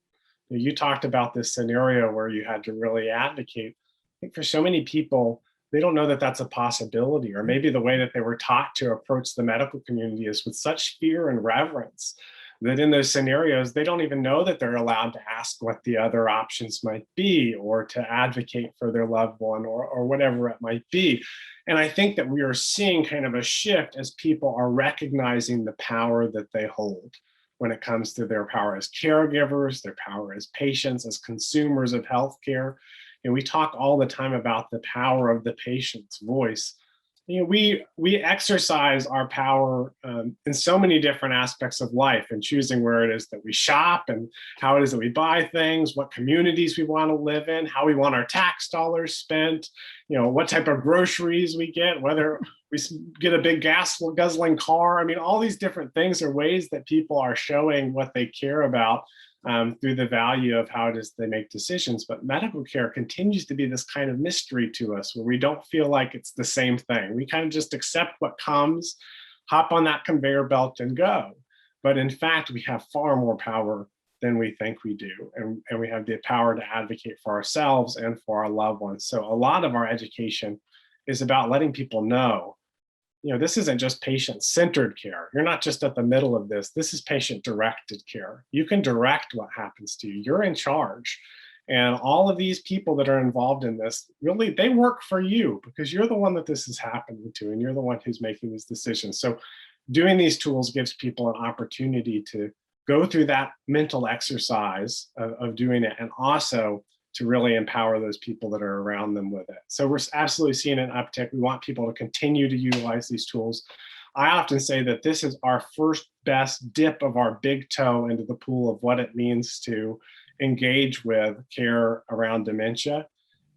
You talked about this scenario where you had to really advocate. I think for so many people, they don't know that that's a possibility, or maybe the way that they were taught to approach the medical community is with such fear and reverence that in those scenarios, they don't even know that they're allowed to ask what the other options might be, or to advocate for their loved one, or whatever it might be. And I think that we are seeing kind of a shift as people are recognizing the power that they hold when it comes to their power as caregivers, their power as patients, as consumers of healthcare. And we talk all the time about the power of the patient's voice. We exercise our power in so many different aspects of life, and choosing where it is that we shop, and how it is that we buy things, what communities we want to live in, how we want our tax dollars spent, what type of groceries we get, whether we get a big guzzling car. I mean, all these different things are ways that people are showing what they care about through the value of how it is they make decisions. But medical care continues to be this kind of mystery to us, where we don't feel like it's the same thing. We kind of just accept what comes, hop on that conveyor belt and go. But in fact, we have far more power than we think we do. And we have the power to advocate for ourselves and for our loved ones. So a lot of our education is about letting people know, this isn't just patient-centered care. You're not just at the middle of this. This is patient-directed care. You can direct what happens to you. You're in charge. And all of these people that are involved in this, really, they work for you, because you're the one that this is happening to, and you're the one who's making these decisions. So doing these tools gives people an opportunity to go through that mental exercise of doing it, and also to really empower those people that are around them with it. So we're absolutely seeing an uptick. We want people to continue to utilize these tools. I often say that this is our first best dip of our big toe into the pool of what it means to engage with care around dementia.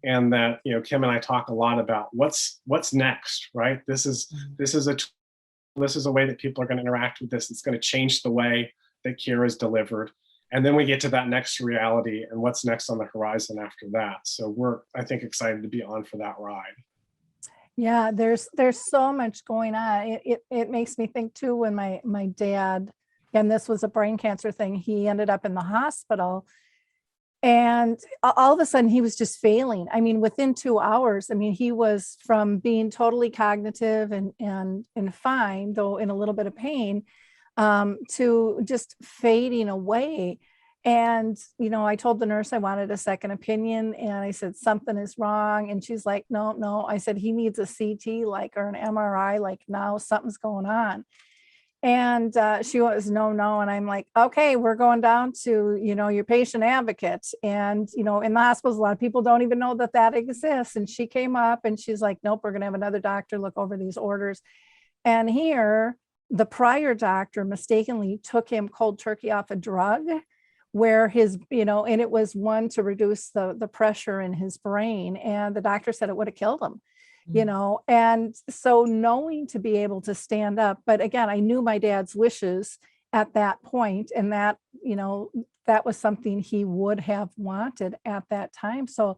And that, Kim and I talk a lot about what's next, right? This is a way that people are going to interact with this. It's going to change the way that care is delivered. And then we get to that next reality and what's next on the horizon after that. So we're, I think, excited to be on for that ride. Yeah, there's so much going on. It makes me think too, when my dad, and this was a brain cancer thing, he ended up in the hospital, and all of a sudden he was just failing. I mean, within 2 hours, I mean, he was from being totally cognitive and fine, though in a little bit of pain, to just fading away. And, I told the nurse I wanted a second opinion, and I said, something is wrong. And she's like, no. I said, he needs a CT, or an MRI, now, something's going on. And she was, no. And I'm like, okay, we're going down to, your patient advocate. And, in the hospitals, a lot of people don't even know that exists. And she came up and she's like, nope, we're going to have another doctor look over these orders. And here, the prior doctor mistakenly took him cold turkey off a drug where his, and it was one to reduce the pressure in his brain. And the doctor said it would have killed him, and so knowing to be able to stand up. But again, I knew my dad's wishes at that point, and that, that was something he would have wanted at that time. So,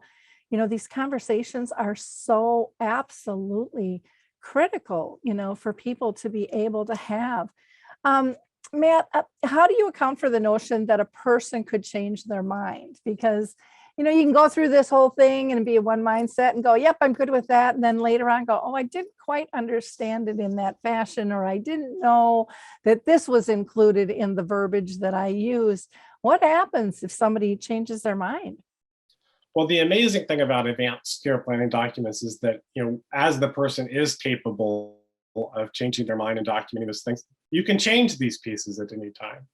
these conversations are so absolutely critical, for people to be able to have. Matt, how do you account for the notion that a person could change their mind? Because, you can go through this whole thing and be a one mindset and go, yep, I'm good with that. And then later on go, oh, I didn't quite understand it in that fashion, or I didn't know that this was included in the verbiage that I used. What happens if somebody changes their mind? Well, the amazing thing about advanced care planning documents is that, as the person is capable of changing their mind and documenting those things, you can change these pieces at any time.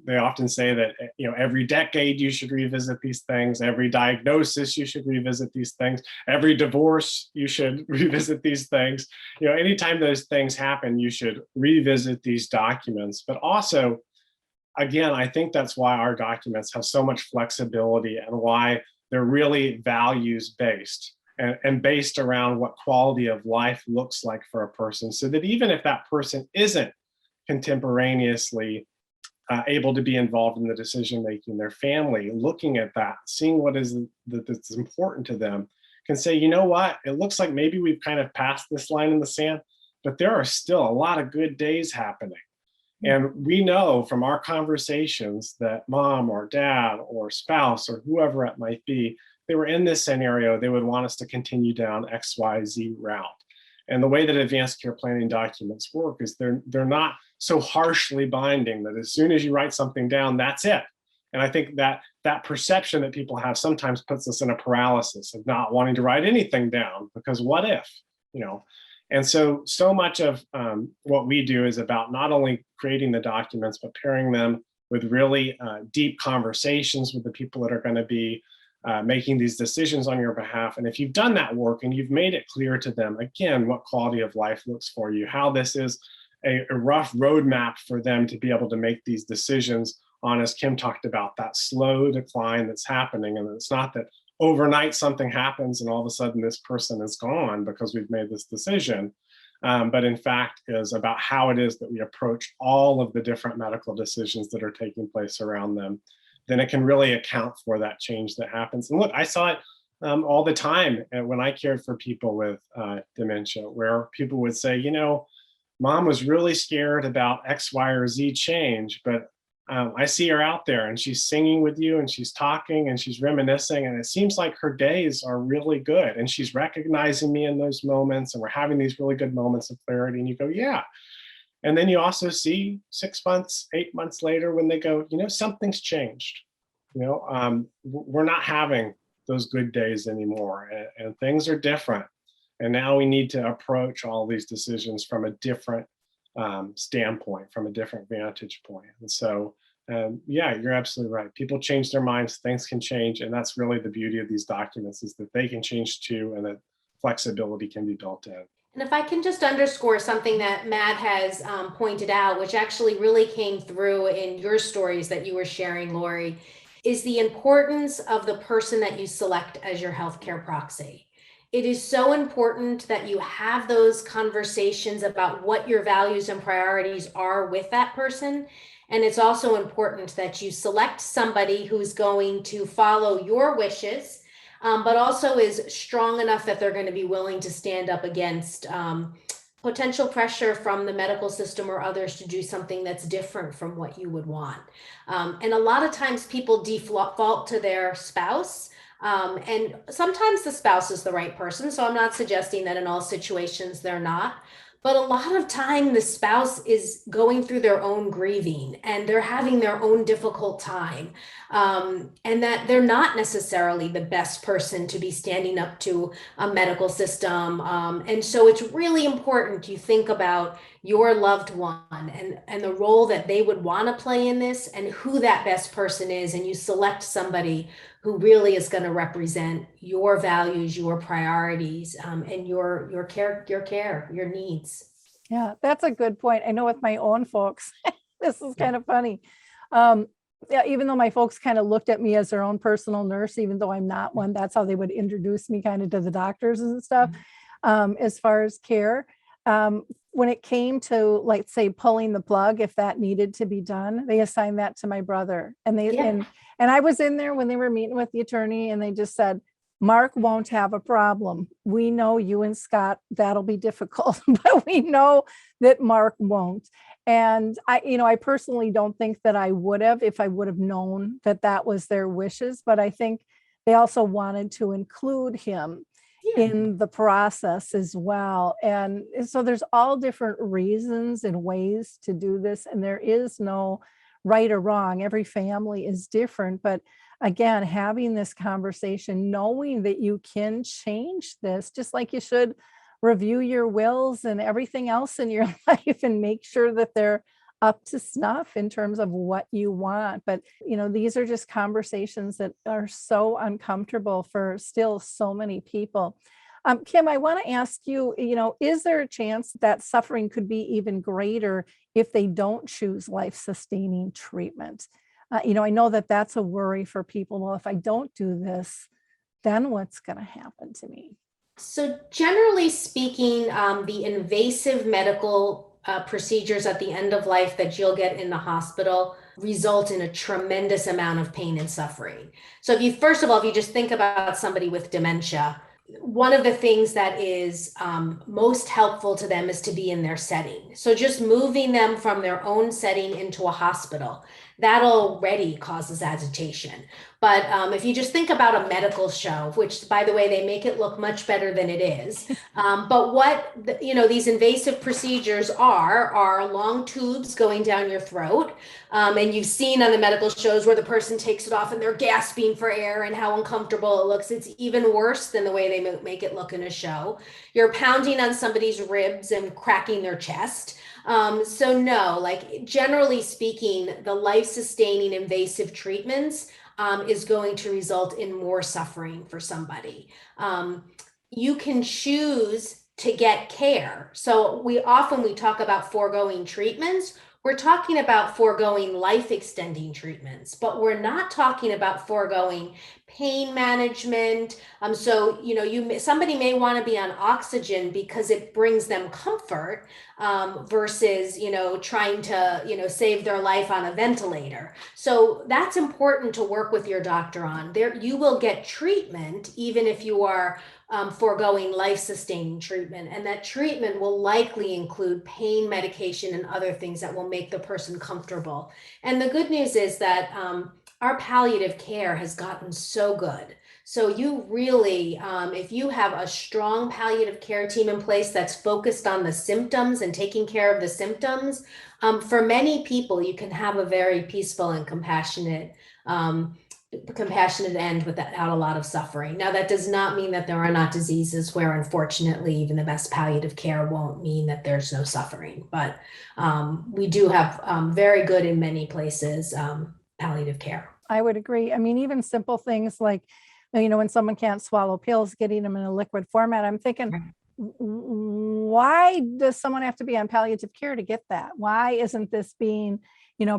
They often say that, every decade you should revisit these things, every diagnosis you should revisit these things, every divorce you should revisit these things. Anytime those things happen, you should revisit these documents. But also, again, I think that's why our documents have so much flexibility and why they're really values-based and based around what quality of life looks like for a person, so that even if that person isn't contemporaneously able to be involved in the decision-making, their family, looking at that, seeing what is that's important to them, can say, you know what, it looks like maybe we've kind of passed this line in the sand, but there are still a lot of good days happening. And we know from our conversations that mom or dad or spouse or whoever it might be, they were in this scenario, they would want us to continue down XYZ route. And the way that advanced care planning documents work is they're not so harshly binding that as soon as you write something down, that's it. And I think that perception that people have sometimes puts us in a paralysis of not wanting to write anything down, because what if, And so much of what we do is about not only creating the documents, but pairing them with really deep conversations with the people that are going to be making these decisions on your behalf. And if you've done that work and you've made it clear to them, again, what quality of life looks for you, how this is a rough roadmap for them to be able to make these decisions on, as Kim talked about, that slow decline that's happening. And it's not that overnight something happens and all of a sudden this person is gone because we've made this decision, but in fact is about how it is that we approach all of the different medical decisions that are taking place around them. Then it can really account for that change that happens. And look, I saw it all the time when I cared for people with dementia, where people would say, mom was really scared about X, Y, or Z change, but I see her out there and she's singing with you and she's talking and she's reminiscing, and it seems like her days are really good and she's recognizing me in those moments and we're having these really good moments of clarity. And you go, yeah. And then you also see 6 months, 8 months later when they go, something's changed. We're not having those good days anymore, and things are different. And now we need to approach all these decisions from a different standpoint, from a different vantage point. And so Yeah, you're absolutely right. People change their minds, things can change. And that's really the beauty of these documents, is that they can change too, and that flexibility can be built in. And if I can just underscore something that Matt has pointed out, which actually really came through in your stories that you were sharing, Lori, is the importance of the person that you select as your healthcare proxy. It is so important that you have those conversations about what your values and priorities are with that person. And it's also important that you select somebody who's going to follow your wishes, but also is strong enough that they're going to be willing to stand up against potential pressure from the medical system or others to do something that's different from what you would want. And a lot of times people default to their spouse. And sometimes the spouse is the right person. So I'm not suggesting that in all situations they're not. But a lot of time the spouse is going through their own grieving and they're having their own difficult time. And that they're not necessarily the best person to be standing up to a medical system. And so it's really important you think about your loved one and the role that they would want to play in this and who that best person is. And you select somebody who really is going to represent your values, your priorities, and your care, your needs. Yeah, that's a good point. I know with my own folks, this is kind of funny. Yeah, even though my folks kind of looked at me as their own personal nurse, even though I'm not one, that's how they would introduce me kind of to the doctors and stuff. As far as care, when it came to, like, say, pulling the plug, if that needed to be done, they assigned that to my brother. And and I was in there when they were meeting with the attorney, and they just said, Mark won't have a problem. We know you and Scott, that'll be difficult, but we know that Mark won't. And I personally don't think that I would have, if I would have known that that was their wishes, but I think they also wanted to include him in the process as well. And so there's all different reasons and ways to do this. And there is no right or wrong. Every family is different. But again, having this conversation, knowing that you can change this, just like you should review your wills and everything else in your life and make sure that they're up to snuff in terms of what you want. But, these are just conversations that are so uncomfortable for still so many people. Kim, I want to ask you, is there a chance that suffering could be even greater if they don't choose life-sustaining treatment? I know that that's a worry for people. Well, if I don't do this, then what's going to happen to me? So generally speaking, the invasive medical procedures at the end of life that you'll get in the hospital result in a tremendous amount of pain and suffering. So if you just think about somebody with dementia, one of the things that is most helpful to them is to be in their setting. So just moving them from their own setting into a hospital, that already causes agitation. But if you just think about a medical show, which, by the way, they make it look much better than it is. But what these invasive procedures are long tubes going down your throat. And you've seen on the medical shows where the person takes it off and they're gasping for air and how uncomfortable it looks. It's even worse than the way they make it look in a show. You're pounding on somebody's ribs and cracking their chest. So no, like, generally speaking, the life-sustaining invasive treatments is going to result in more suffering for somebody. You can choose to get care. So we talk about foregoing treatments. We're talking about foregoing life-extending treatments, but we're not talking about foregoing pain management. So somebody may want to be on oxygen because it brings them comfort, versus trying to save their life on a ventilator. So that's important to work with your doctor on. There, you will get treatment even if you are foregoing life-sustaining treatment, and that treatment will likely include pain medication and other things that will make the person comfortable. And the good news is that our palliative care has gotten so good. So you really, if you have a strong palliative care team in place that's focused on the symptoms and taking care of the symptoms, for many people, you can have a very peaceful and compassionate compassionate end without a lot of suffering. Now, that does not mean that there are not diseases where, unfortunately, even the best palliative care won't mean that there's no suffering. But we do have very good, in many places, palliative care. I would agree. I mean, even simple things like, when someone can't swallow pills, getting them in a liquid format, I'm thinking, why does someone have to be on palliative care to get that? Why isn't this being,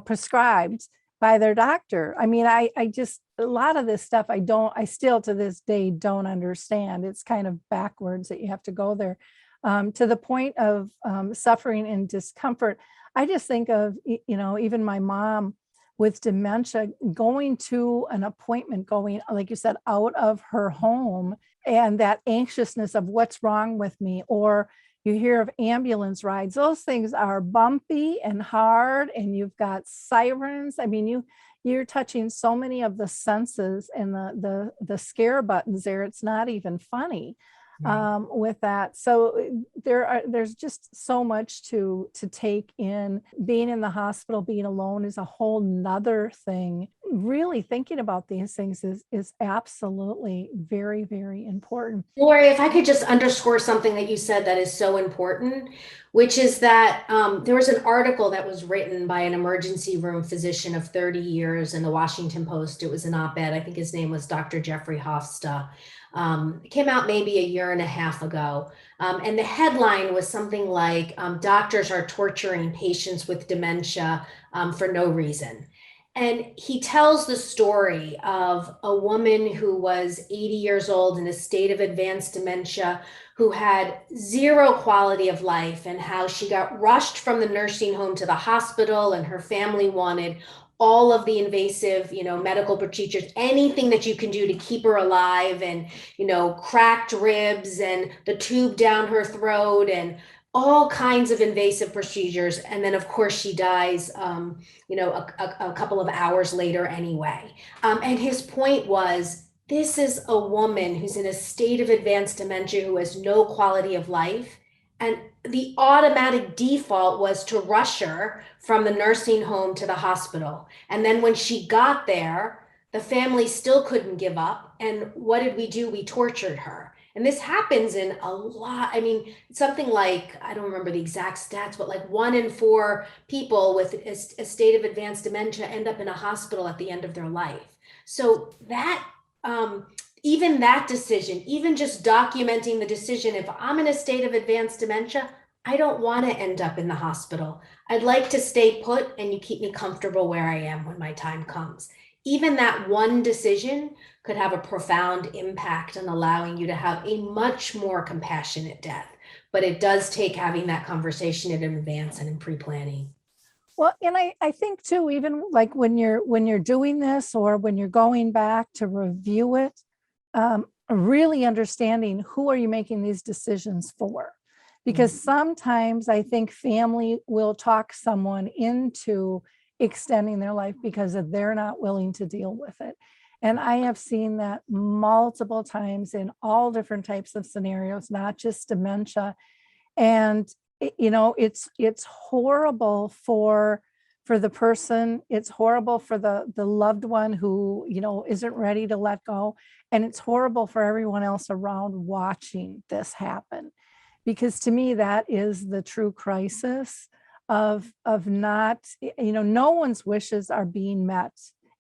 prescribed by their doctor? I mean, I just, a lot of this stuff, I still to this day don't understand. It's kind of backwards that you have to go there. To the point of suffering and discomfort, I just think of, even my mom with dementia, going to an appointment, going, like you said, out of her home, and that anxiousness of what's wrong with me, or you hear of ambulance rides. Those things are bumpy and hard, and you've got sirens. I mean, you're touching so many of the senses and the scare buttons there. It's not even funny. With that. So there's just so much to take in. Being in the hospital, being alone is a whole nother thing. Really thinking about these things is absolutely very, very important. Lori, if I could just underscore something that you said that is so important, which is that there was an article that was written by an emergency room physician of 30 years in the Washington Post. It was an op-ed. I think his name was Dr. Jeffrey Hofsta. It came out maybe a year and a half ago. And the headline was something like, doctors are torturing patients with dementia for no reason. And he tells the story of a woman who was 80 years old in a state of advanced dementia, who had zero quality of life, and how she got rushed from the nursing home to the hospital, and her family wanted all of the invasive, medical procedures, anything that you can do to keep her alive, and, cracked ribs and the tube down her throat and all kinds of invasive procedures. And then, of course, she dies, a couple of hours later anyway. And his point was, this is a woman who's in a state of advanced dementia, who has no quality of life. And the automatic default was to rush her from the nursing home to the hospital. And then when she got there, the family still couldn't give up. And what did we do? We tortured her. And this happens in a lot. I mean, something like, I don't remember the exact stats, but like 1 in 4 people with a state of advanced dementia end up in a hospital at the end of their life. So that, even that decision, even just documenting the decision, if I'm in a state of advanced dementia, I don't want to end up in the hospital. I'd like to stay put, and you keep me comfortable where I am when my time comes. Even that one decision could have a profound impact on allowing you to have a much more compassionate death. But it does take having that conversation in advance and in pre-planning. Well, and I think too, even like when you're doing this, or when you're going back to review it, really understanding who are you making these decisions for? Because sometimes I think family will talk someone into extending their life because they're not willing to deal with it. And I have seen that multiple times in all different types of scenarios, not just dementia. And it's horrible for the person. It's horrible for the loved one who isn't ready to let go, and it's horrible for everyone else around watching this happen. Because to me, that is the true crisis of not, no one's wishes are being met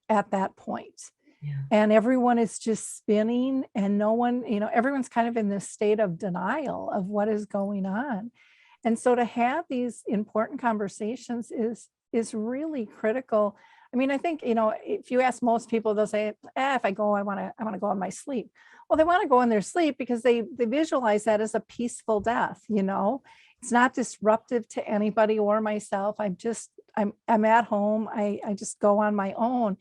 at that point. Yeah. And everyone is just spinning, and no one, everyone's kind of in this state of denial of what is going on. And so to have these important conversations is really critical. I mean, I think, if you ask most people, they'll say, if I go, I want to go in my sleep. Well, they want to go in their sleep because they visualize that as a peaceful death. It's not disruptive to anybody or myself. I'm at home. I just go on my own.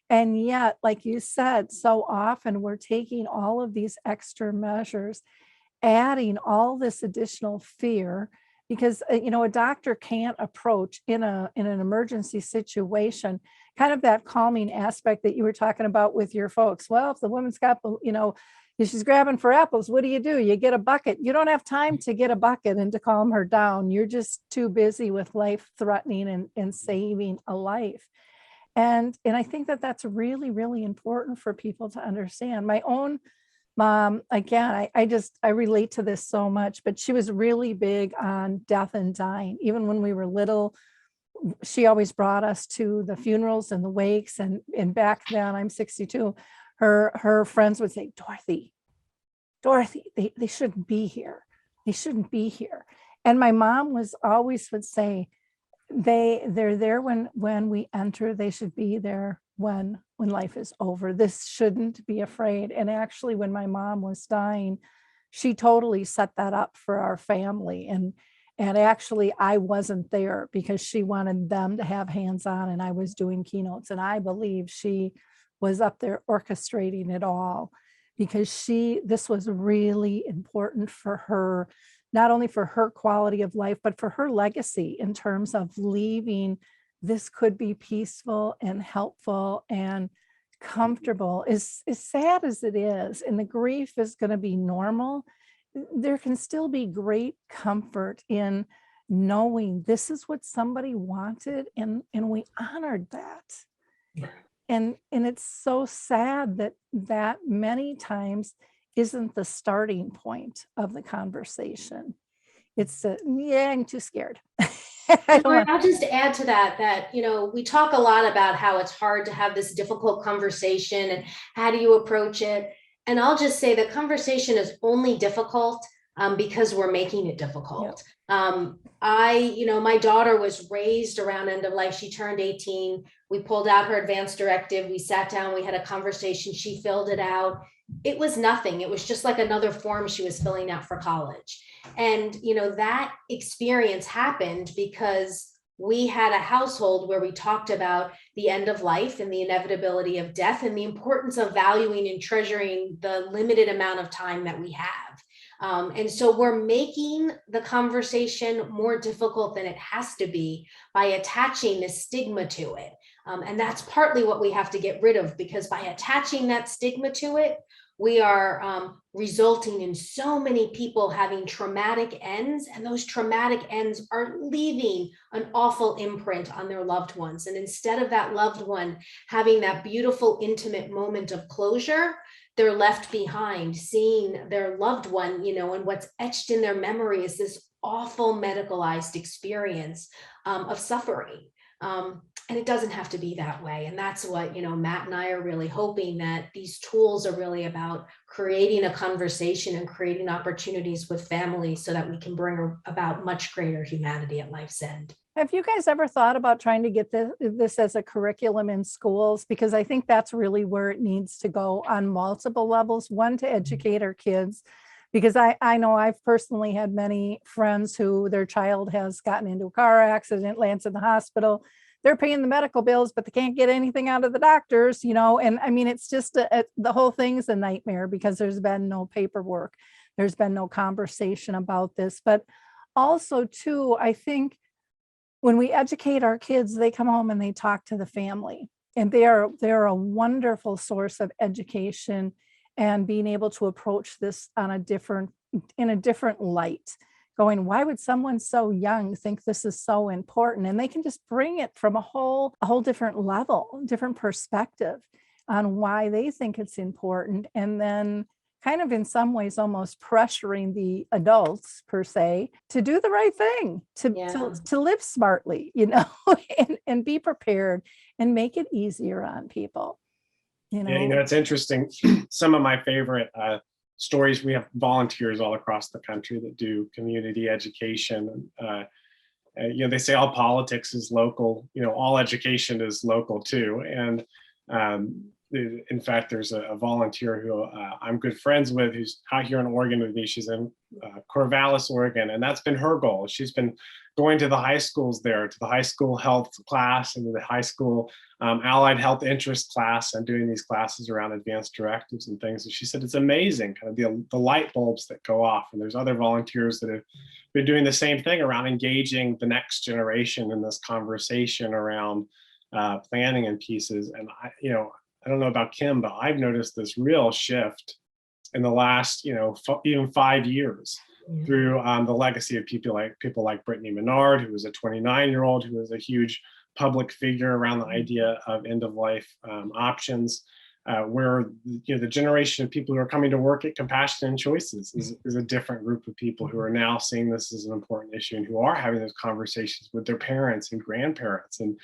And yet, like you said, so often we're taking all of these extra measures, adding all this additional fear, because a doctor can't approach in an emergency situation kind of that calming aspect that you were talking about with your folks. Well, if the woman's got, she's grabbing for apples, what do? You get a bucket. You don't have time to get a bucket and to calm her down. You're just too busy with life threatening and saving a life. And I think that that's really, really important for people to understand. My own mom, again, I relate to this so much, but she was really big on death and dying. Even when we were little, she always brought us to the funerals and the wakes. And back then, I'm 62, her friends would say, Dorothy, they shouldn't be here. They shouldn't be here. And my mom would say, they're there when we enter. They should be there when life is over. This shouldn't be afraid. And actually, when my mom was dying, she totally set that up for our family. And actually, I wasn't there because she wanted them to have hands-on, and I was doing keynotes. And I believe she was up there orchestrating it all because this was really important for her, not only for her quality of life, but for her legacy in terms of leaving. This could be peaceful and helpful and comfortable. As sad as it is, and the grief is going to be normal, there can still be great comfort in knowing this is what somebody wanted, and we honored that. And it's so sad that many times isn't the starting point of the conversation. It's I'm too scared. I'll just add to that, we talk a lot about how it's hard to have this difficult conversation and how do you approach it. And I'll just say the conversation is only difficult because we're making it difficult. Yep. My daughter was raised around end of life. She turned 18. We pulled out her advance directive. We sat down, we had a conversation. She filled it out. It was nothing. It was just like another form she was filling out for college. And, that experience happened because we had a household where we talked about the end of life and the inevitability of death and the importance of valuing and treasuring the limited amount of time that we have. And so we're making the conversation more difficult than it has to be by attaching this stigma to it. And that's partly what we have to get rid of, because by attaching that stigma to it, we are resulting in so many people having traumatic ends, and those traumatic ends are leaving an awful imprint on their loved ones. And instead of that loved one having that beautiful, intimate moment of closure, they're left behind seeing their loved one, and what's etched in their memory is this awful medicalized experience of suffering. And it doesn't have to be that way. And that's what, Matt and I are really hoping, that these tools are really about creating a conversation and creating opportunities with families so that we can bring about much greater humanity at life's end. Have you guys ever thought about trying to get this as a curriculum in schools? Because I think that's really where it needs to go on multiple levels. One, to educate our kids, because I know I've personally had many friends who their child has gotten into a car accident, lands in the hospital. They're paying the medical bills, but they can't get anything out of the doctors, and I mean, it's just the whole thing's a nightmare because there's been no paperwork. There's been no conversation about this. But also too, I think when we educate our kids, they come home and they talk to the family, and they're a wonderful source of education and being able to approach this in a different light. Going, why would someone so young think this is so important? And they can just bring it from a whole different level, different perspective on why they think it's important. And then kind of in some ways almost pressuring the adults per se to do the right thing, to live smartly, and be prepared and make it easier on people. It's interesting. Some of my favorite stories, we have volunteers all across the country that do community education. They say all politics is local, all education is local too. And in fact, there's a volunteer who I'm good friends with, who's out here in Oregon with me. She's in Corvallis, Oregon, and that's been her goal. She's been going to the high schools there, to the high school health class and the high school allied health interest class, and doing these classes around advanced directives and things. And she said it's amazing, kind of the light bulbs that go off. And there's other volunteers that have been doing the same thing around engaging the next generation in this conversation around planning and pieces. And I don't know about Kim, but I've noticed this real shift in the last, even 5 years through the legacy of people like Brittany Menard, who was a 29-year-old who was a huge public figure around the idea of end of life options, where the generation of people who are coming to work at Compassion and Choices is a different group of people who are now seeing this as an important issue and who are having those conversations with their parents and grandparents, and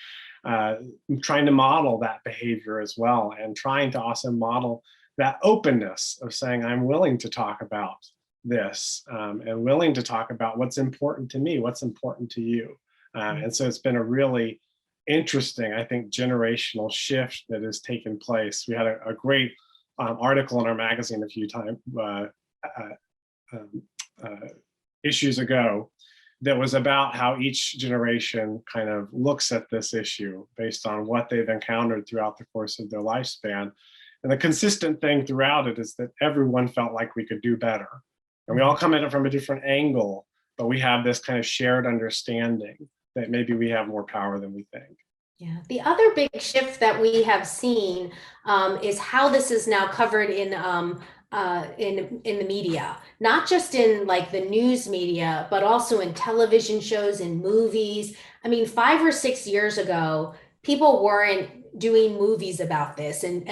trying to model that behavior as well, and trying to also model that openness of saying, I'm willing to talk about this, and willing to talk about what's important to me, what's important to you. And so it's been a really interesting, I think, generational shift that has taken place. We had a great article in our magazine a few times, issues ago, that was about how each generation kind of looks at this issue based on what they've encountered throughout the course of their lifespan. And the consistent thing throughout it is that everyone felt like we could do better. And we all come at it from a different angle, but we have this kind of shared understanding that maybe we have more power than we think. Yeah. The other big shift that we have seen is how this is now covered in the media, not just in like the news media, but also in television shows and movies. I mean, 5 or 6 years ago, people weren't doing movies about this. And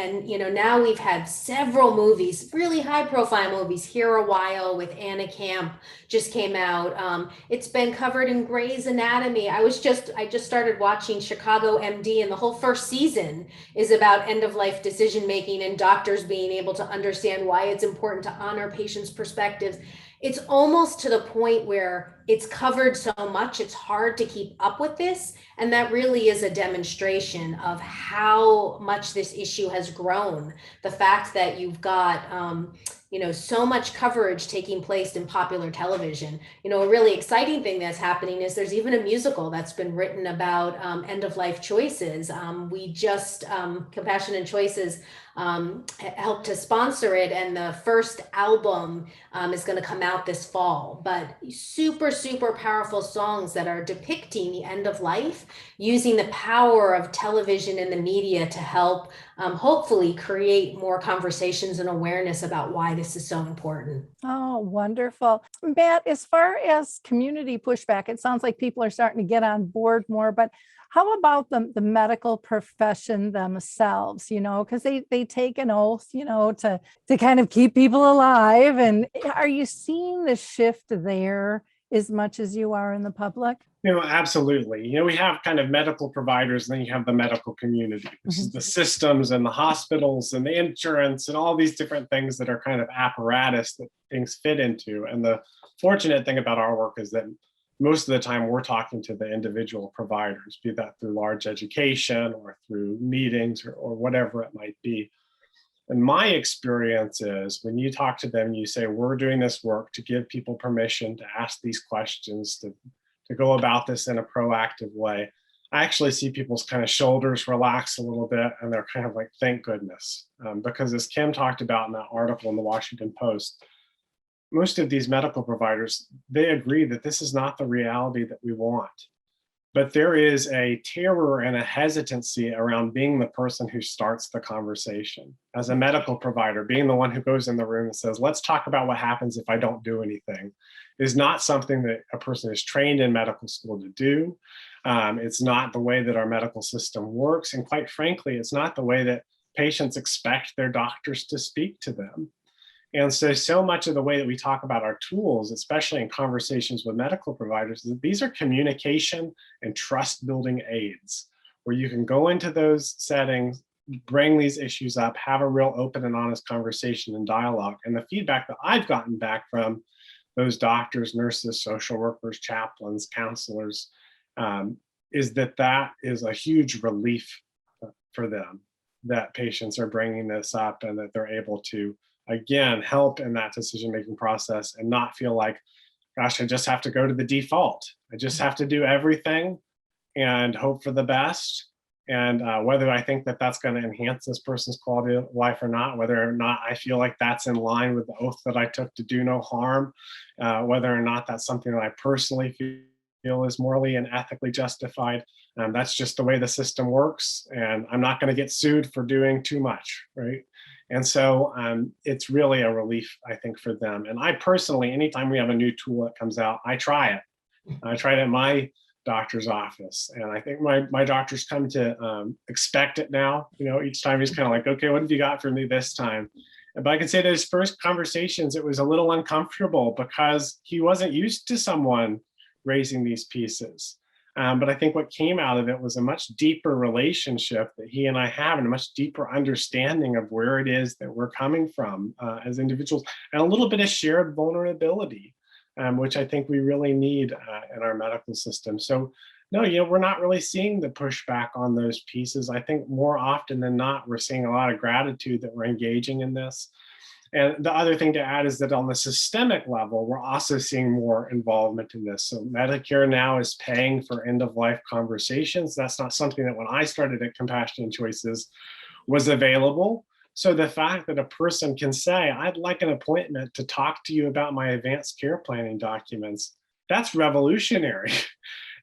now we've had several movies, really high profile movies. Here a While with Anna Camp just came out. It's been covered in Grey's Anatomy. I just started watching Chicago MD, and the whole first season is about end of life decision making and doctors being able to understand why it's important to honor patients' perspectives. It's almost to the point where it's covered so much, it's hard to keep up with this. And that really is a demonstration of how much this issue has grown. The fact that you've got, so much coverage taking place in popular television. A really exciting thing that's happening is there's even a musical that's been written about end of life choices. We just, Compassion and Choices helped to sponsor it, and the first album is going to come out this fall. But super, super powerful songs that are depicting the end of life, using the power of television and the media to help hopefully create more conversations and awareness about why this is so important. Oh, wonderful. Matt, as far as community pushback, it sounds like people are starting to get on board more, but how about the medical profession themselves, because they take an oath, to kind of keep people alive. And are you seeing the shift there as much as you are in the public? Absolutely. We have kind of medical providers, and then you have the medical community. This is the systems and the hospitals and the insurance and all these different things that are kind of apparatus that things fit into. And the fortunate thing about our work is that most of the time we're talking to the individual providers, be that through large education or through meetings or whatever it might be. And my experience is when you talk to them, you say, we're doing this work to give people permission to ask these questions, to go about this in a proactive way. I actually see people's kind of shoulders relax a little bit, and they're kind of like, thank goodness. Because as Kim talked about in that article in the Washington Post, most of these medical providers, they agree that this is not the reality that we want. But there is a terror and a hesitancy around being the person who starts the conversation. As a medical provider, being the one who goes in the room and says, let's talk about what happens if I don't do anything, is not something that a person is trained in medical school to do. It's not the way that our medical system works. And quite frankly, it's not the way that patients expect their doctors to speak to them. And so much of the way that we talk about our tools, especially in conversations with medical providers, these are communication and trust building aids, where you can go into those settings, bring these issues up, have a real open and honest conversation and dialogue. And the feedback that I've gotten back from those doctors, nurses, social workers, chaplains, counselors, is that is a huge relief for them, that patients are bringing this up and that they're able to, again, help in that decision-making process and not feel like, gosh, I just have to go to the default. I just have to do everything and hope for the best. And whether I think that that's going to enhance this person's quality of life or not, whether or not I feel like that's in line with the oath that I took to do no harm, whether or not that's something that I personally feel is morally and ethically justified. That's just the way the system works. And I'm not going to get sued for doing too much, right? And so it's really a relief, I think, for them. And I personally, anytime we have a new tool that comes out, I try it. I tried it at my doctor's office. And I think my doctor's come to expect it now. Each time he's kind of like, okay, what have you got for me this time? But I can say those first conversations, it was a little uncomfortable because he wasn't used to someone raising these pieces. But I think what came out of it was a much deeper relationship that he and I have, and a much deeper understanding of where it is that we're coming from as individuals, and a little bit of shared vulnerability, which I think we really need in our medical system. So no, we're not really seeing the pushback on those pieces. I think more often than not, we're seeing a lot of gratitude that we're engaging in this. And the other thing to add is that on the systemic level, we're also seeing more involvement in this. So Medicare now is paying for end-of-life conversations. That's not something that when I started at Compassionate Choices was available. So the fact that a person can say, I'd like an appointment to talk to you about my advanced care planning documents, that's revolutionary.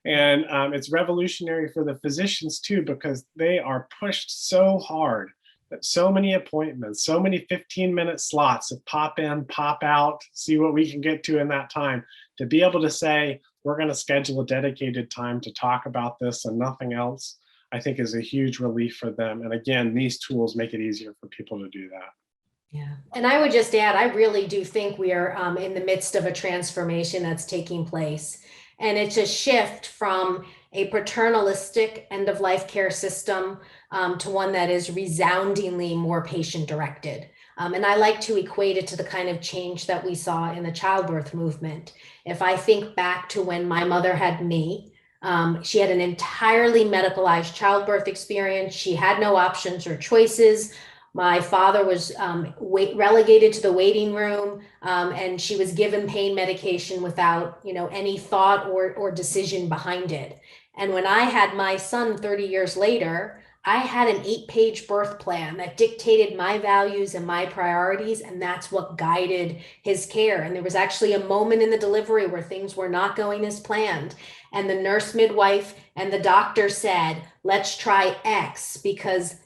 And it's revolutionary for the physicians too, because they are pushed so hard that so many appointments, so many 15-minute slots of pop in, pop out, see what we can get to in that time, to be able to say, we're going to schedule a dedicated time to talk about this and nothing else, I think is a huge relief for them. And again, these tools make it easier for people to do that. Yeah. And I would just add, I really do think we are in the midst of a transformation that's taking place. And it's a shift from a paternalistic end-of-life care system to one that is resoundingly more patient-directed. And I like to equate it to the kind of change that we saw in the childbirth movement. If I think back to when my mother had me, she had an entirely medicalized childbirth experience. She had no options or choices. My father was relegated to the waiting room, and she was given pain medication without, any thought or decision behind it. And when I had my son 30 years later, I had an 8-page birth plan that dictated my values and my priorities, and that's what guided his care. And there was actually a moment in the delivery where things were not going as planned. And the nurse midwife and the doctor said, let's try X, because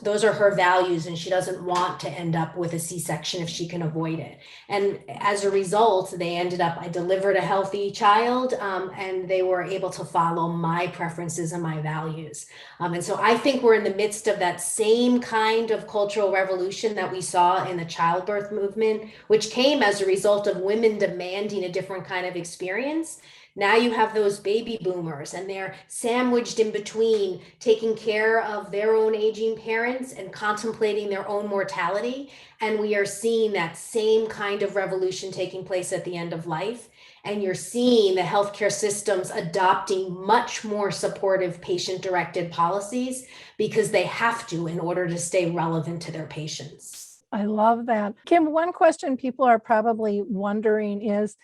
those are her values, and she doesn't want to end up with a C-section if she can avoid it. And as a result, I delivered a healthy child, and they were able to follow my preferences and my values. And so I think we're in the midst of that same kind of cultural revolution that we saw in the childbirth movement, which came as a result of women demanding a different kind of experience. Now you have those baby boomers, and they're sandwiched in between taking care of their own aging parents and contemplating their own mortality. And we are seeing that same kind of revolution taking place at the end of life. And you're seeing the healthcare systems adopting much more supportive patient-directed policies because they have to in order to stay relevant to their patients. I love that. Kim, one question people are probably wondering is,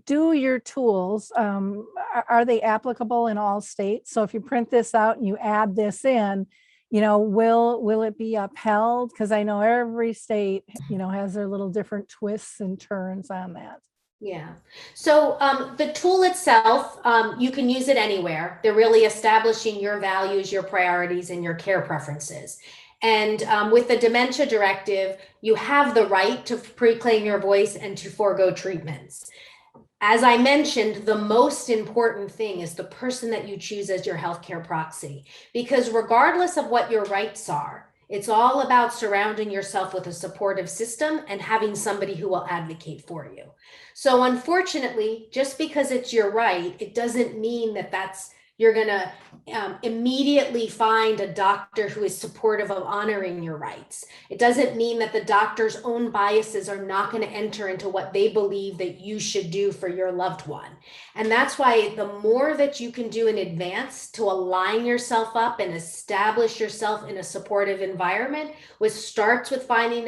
do your tools, are they applicable in all states? So if you print this out and you add this in, will it be upheld? Because I know every state, has their little different twists and turns on that. Yeah. So the tool itself, you can use it anywhere. They're really establishing your values, your priorities, and your care preferences. And with the Dementia Directive, you have the right to reclaim your voice and to forego treatments. As I mentioned, the most important thing is the person that you choose as your healthcare proxy, because regardless of what your rights are, it's all about surrounding yourself with a supportive system and having somebody who will advocate for you. So unfortunately, just because it's your right, it doesn't mean that you're going to immediately find a doctor who is supportive of honoring your rights. It doesn't mean that the doctor's own biases are not going to enter into what they believe that you should do for your loved one. And that's why the more that you can do in advance to align yourself up and establish yourself in a supportive environment, which starts with finding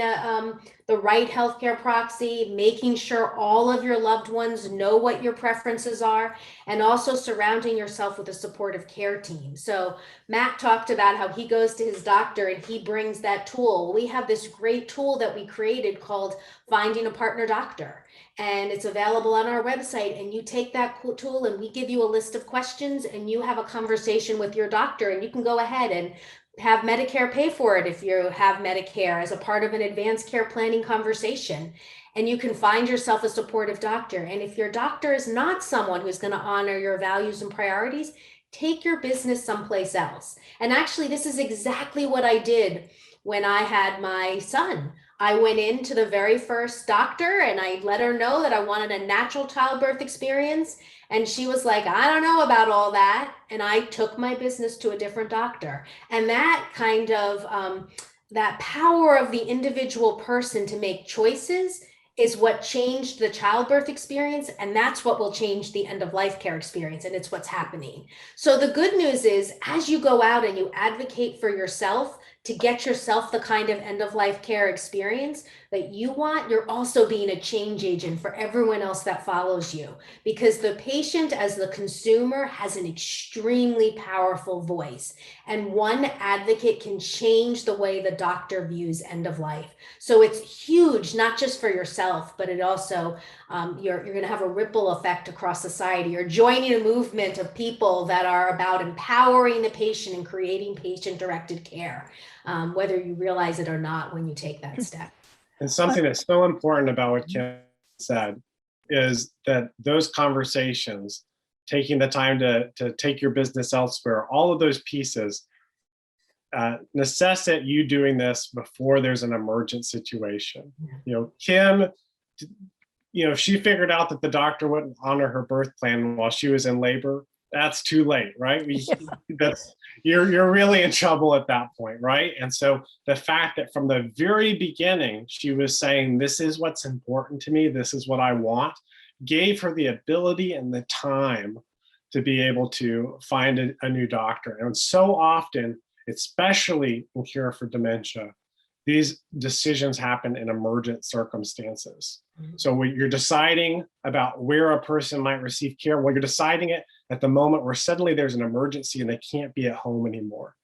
the right healthcare proxy, making sure all of your loved ones know what your preferences are, and also surrounding yourself with a supportive care team. So Matt talked about how he goes to his doctor and he brings that tool. We have this great tool that we created called Finding a Partner Doctor, and it's available on our website. And you take that tool and we give you a list of questions and you have a conversation with your doctor, and you can go ahead and have Medicare pay for it if you have Medicare as a part of an advanced care planning conversation. And you can find yourself a supportive doctor. And if your doctor is not someone who's going to honor your values and priorities, take your business someplace else. And actually, this is exactly what I did when I had my son. I went into the very first doctor and I let her know that I wanted a natural childbirth experience. And she was like, I don't know about all that. And I took my business to a different doctor. And that kind of, that power of the individual person to make choices is what changed the childbirth experience. And that's what will change the end of life care experience. And it's what's happening. So the good news is, as you go out and you advocate for yourself to get yourself the kind of end of life care experience that you want, you're also being a change agent for everyone else that follows you, because the patient as the consumer has an extremely powerful voice, and one advocate can change the way the doctor views end of life. So it's huge, not just for yourself, but it also, you're going to have a ripple effect across society. You're joining a movement of people that are about empowering the patient and creating patient-directed care, whether you realize it or not when you take that step. And something that's so important about what Kim said is that those conversations, taking the time to take your business elsewhere, all of those pieces necessitate you doing this before there's an emergent situation. You know, Kim, you know, if she figured out that the doctor wouldn't honor her birth plan while she was in labor, that's too late, right? You're really in trouble at that point, right? And so the fact that from the very beginning, she was saying, this is what's important to me, this is what I want, gave her the ability and the time to be able to find a new doctor. And so often, especially in care for dementia, these decisions happen in emergent circumstances. So when you're deciding about where a person might receive care, well, you're deciding it at the moment where suddenly there's an emergency and they can't be at home anymore.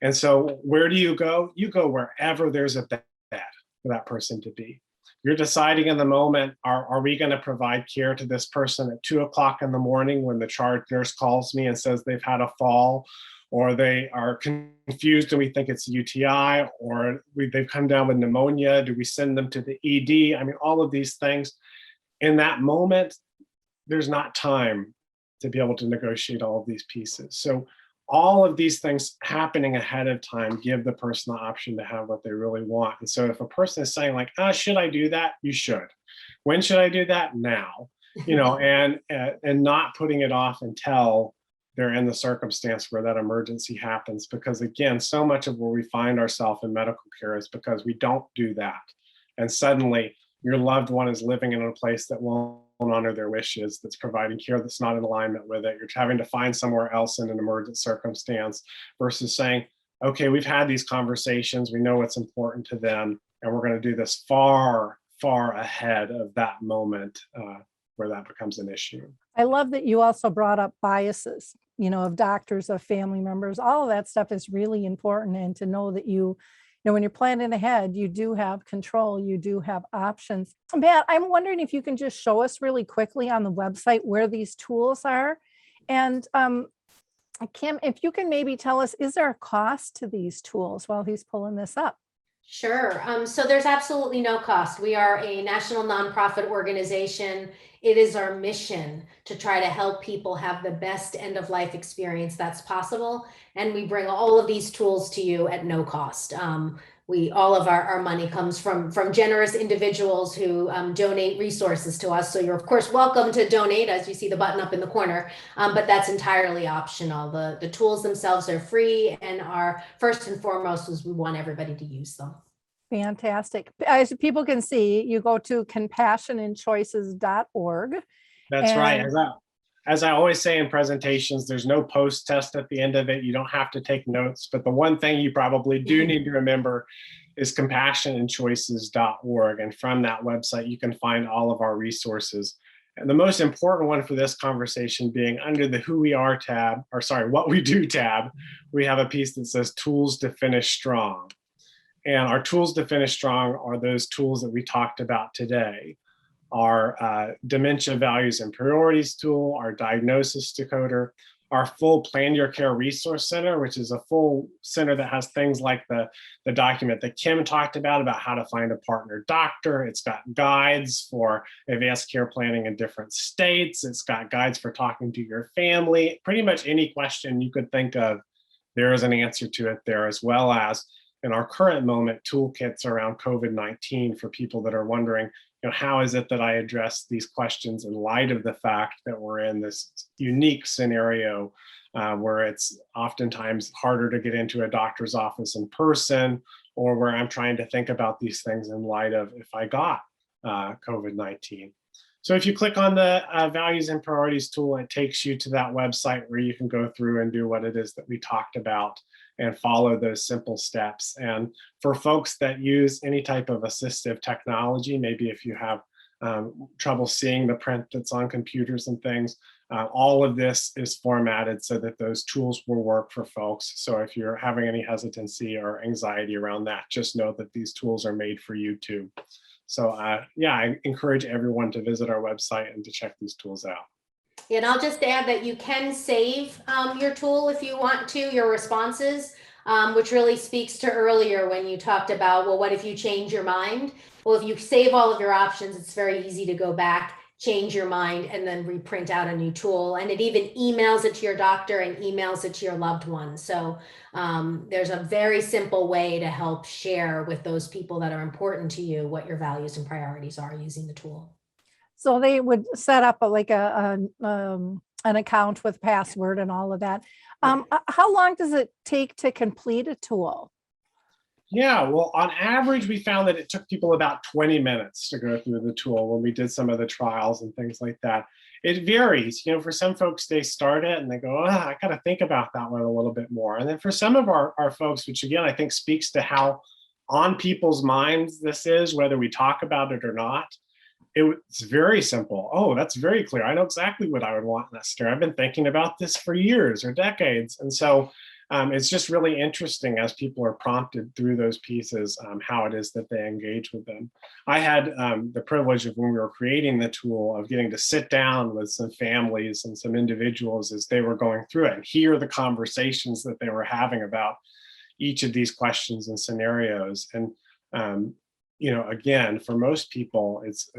And so where do you go? You go wherever there's a bed for that person to be. You're deciding in the moment, are we going to provide care to this person at 2 o'clock in the morning when the charge nurse calls me and says they've had a fall, or they are confused and we think it's a UTI, or they've come down with pneumonia, do we send them to the ED? I mean, all of these things. In that moment, there's not time to be able to negotiate all of these pieces. So all of these things happening ahead of time give the person the option to have what they really want. And so if a person is saying like, should I do that? You should. When should I do that? Now, you know, and not putting it off until they're in the circumstance where that emergency happens. Because again, so much of where we find ourselves in medical care is because we don't do that. And suddenly your loved one is living in a place that won't honor their wishes, that's providing care that's not in alignment with it. You're having to find somewhere else in an emergent circumstance versus saying, okay, we've had these conversations, we know what's important to them, and we're going to do this far, far ahead of that moment where that becomes an issue. I love that you also brought up biases, you know, of doctors, of family members. All of that stuff is really important. And to know that you know, when you're planning ahead, you do have control, you do have options. Matt, I'm wondering if you can just show us really quickly on the website where these tools are. And Kim, if you can maybe tell us, is there a cost to these tools while he's pulling this up? Sure. So there's absolutely no cost. We are a national nonprofit organization. It is our mission to try to help people have the best end of life experience that's possible. And we bring all of these tools to you at no cost. All of our money comes from generous individuals who donate resources to us. So you're of course welcome to donate, as you see the button up in the corner, but that's entirely optional. The tools themselves are free, and our first and foremost is we want everybody to use them. Fantastic. As people can see, you go to compassionandchoices.org. That's right. As I always say in presentations, there's no post test at the end of it. You don't have to take notes, but the one thing you probably do need to remember is compassionandchoices.org. And from that website, you can find all of our resources. And the most important one for this conversation being under the Who We Are tab, or sorry, What We Do tab, we have a piece that says Tools to Finish Strong. And our tools to finish strong are those tools that we talked about today. Our Dementia Values and Priorities tool, our Diagnosis Decoder, our full Plan Your Care Resource Center, which is a full center that has things like the document that Kim talked about how to find a partner doctor. It's got guides for advanced care planning in different states. It's got guides for talking to your family. Pretty much any question you could think of, there is an answer to it there, as well as in our current moment, toolkits around COVID-19 for people that are wondering, how is it that I address these questions in light of the fact that we're in this unique scenario where it's oftentimes harder to get into a doctor's office in person, or where I'm trying to think about these things in light of if I got COVID-19. So if you click on the Values and Priorities tool, it takes you to that website where you can go through and do what it is that we talked about and follow those simple steps. And for folks that use any type of assistive technology, maybe if you have trouble seeing the print that's on computers and things, all of this is formatted so that those tools will work for folks. So if you're having any hesitancy or anxiety around that, just know that these tools are made for you too. So yeah, I encourage everyone to visit our website and to check these tools out. And I'll just add that you can save your tool if you want to, your responses, which really speaks to earlier when you talked about, well, what if you change your mind? Well, if you save all of your options, it's very easy to go back, change your mind, and then reprint out a new tool. And it even emails it to your doctor and emails it to your loved one. So there's a very simple way to help share with those people that are important to you what your values and priorities are using the tool. So they would set up an account with password and all of that. How long does it take to complete a tool? Yeah, well, on average, we found that it took people about 20 minutes to go through the tool when we did some of the trials and things like that. It varies. For some folks, they start it and they go, oh, I got to think about that one a little bit more. And then for some of our folks, which again, I think speaks to how on people's minds this is, whether we talk about it or not, it's very simple. Oh, that's very clear. I know exactly what I would want in that scenario. I've been thinking about this for years or decades. And so it's just really interesting as people are prompted through those pieces, how it is that they engage with them. I had the privilege of, when we were creating the tool, of getting to sit down with some families and some individuals as they were going through it and hear the conversations that they were having about each of these questions and scenarios. And again, for most people, it's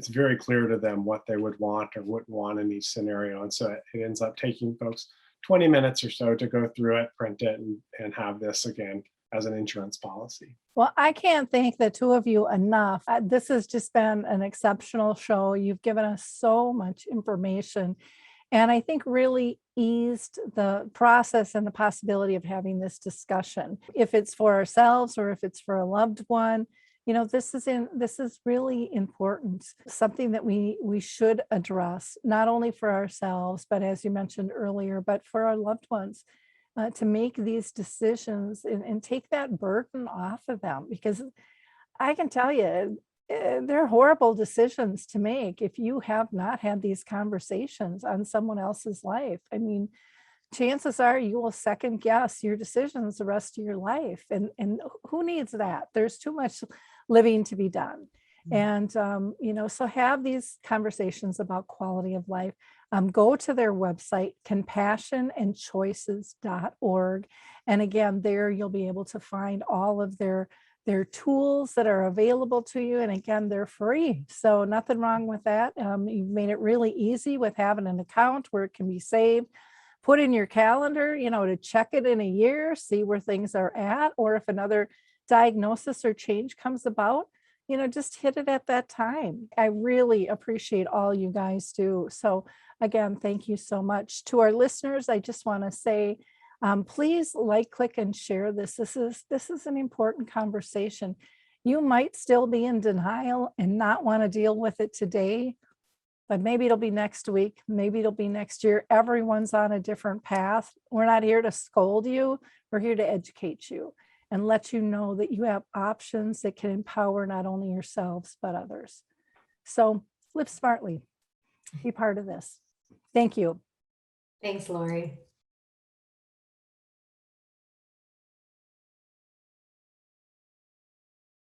very clear to them what they would want or wouldn't want in each scenario. And so it ends up taking folks 20 minutes or so to go through it, print it, and have this again as an insurance policy. Well, I can't thank the two of you enough. This has just been an exceptional show. You've given us so much information, and I think really eased the process and the possibility of having this discussion. If it's for ourselves or if it's for a loved one, this is really important, something that we should address, not only for ourselves, but as you mentioned earlier, but for our loved ones, to make these decisions and take that burden off of them. Because I can tell you, they're horrible decisions to make if you have not had these conversations on someone else's life. I mean, chances are you will second guess your decisions the rest of your life. And who needs that? There's too much living to be done. And, so have these conversations about quality of life. Go to their website, compassionandchoices.org. And again, there you'll be able to find all of their tools that are available to you. And again, they're free. So nothing wrong with that. You've made it really easy with having an account where it can be saved. Put in your calendar, to check it in a year, see where things are at, or if another diagnosis or change comes about, just hit it at that time. I really appreciate all you guys do. So again, thank you so much. To our listeners, I just want to say, please like, click, and share this. This is an important conversation. You might still be in denial and not want to deal with it today, but maybe it'll be next week. Maybe it'll be next year. Everyone's on a different path. We're not here to scold you. We're here to educate you and let you know that you have options that can empower not only yourselves, but others. So live smartly. Be part of this. Thank you. Thanks, Lori.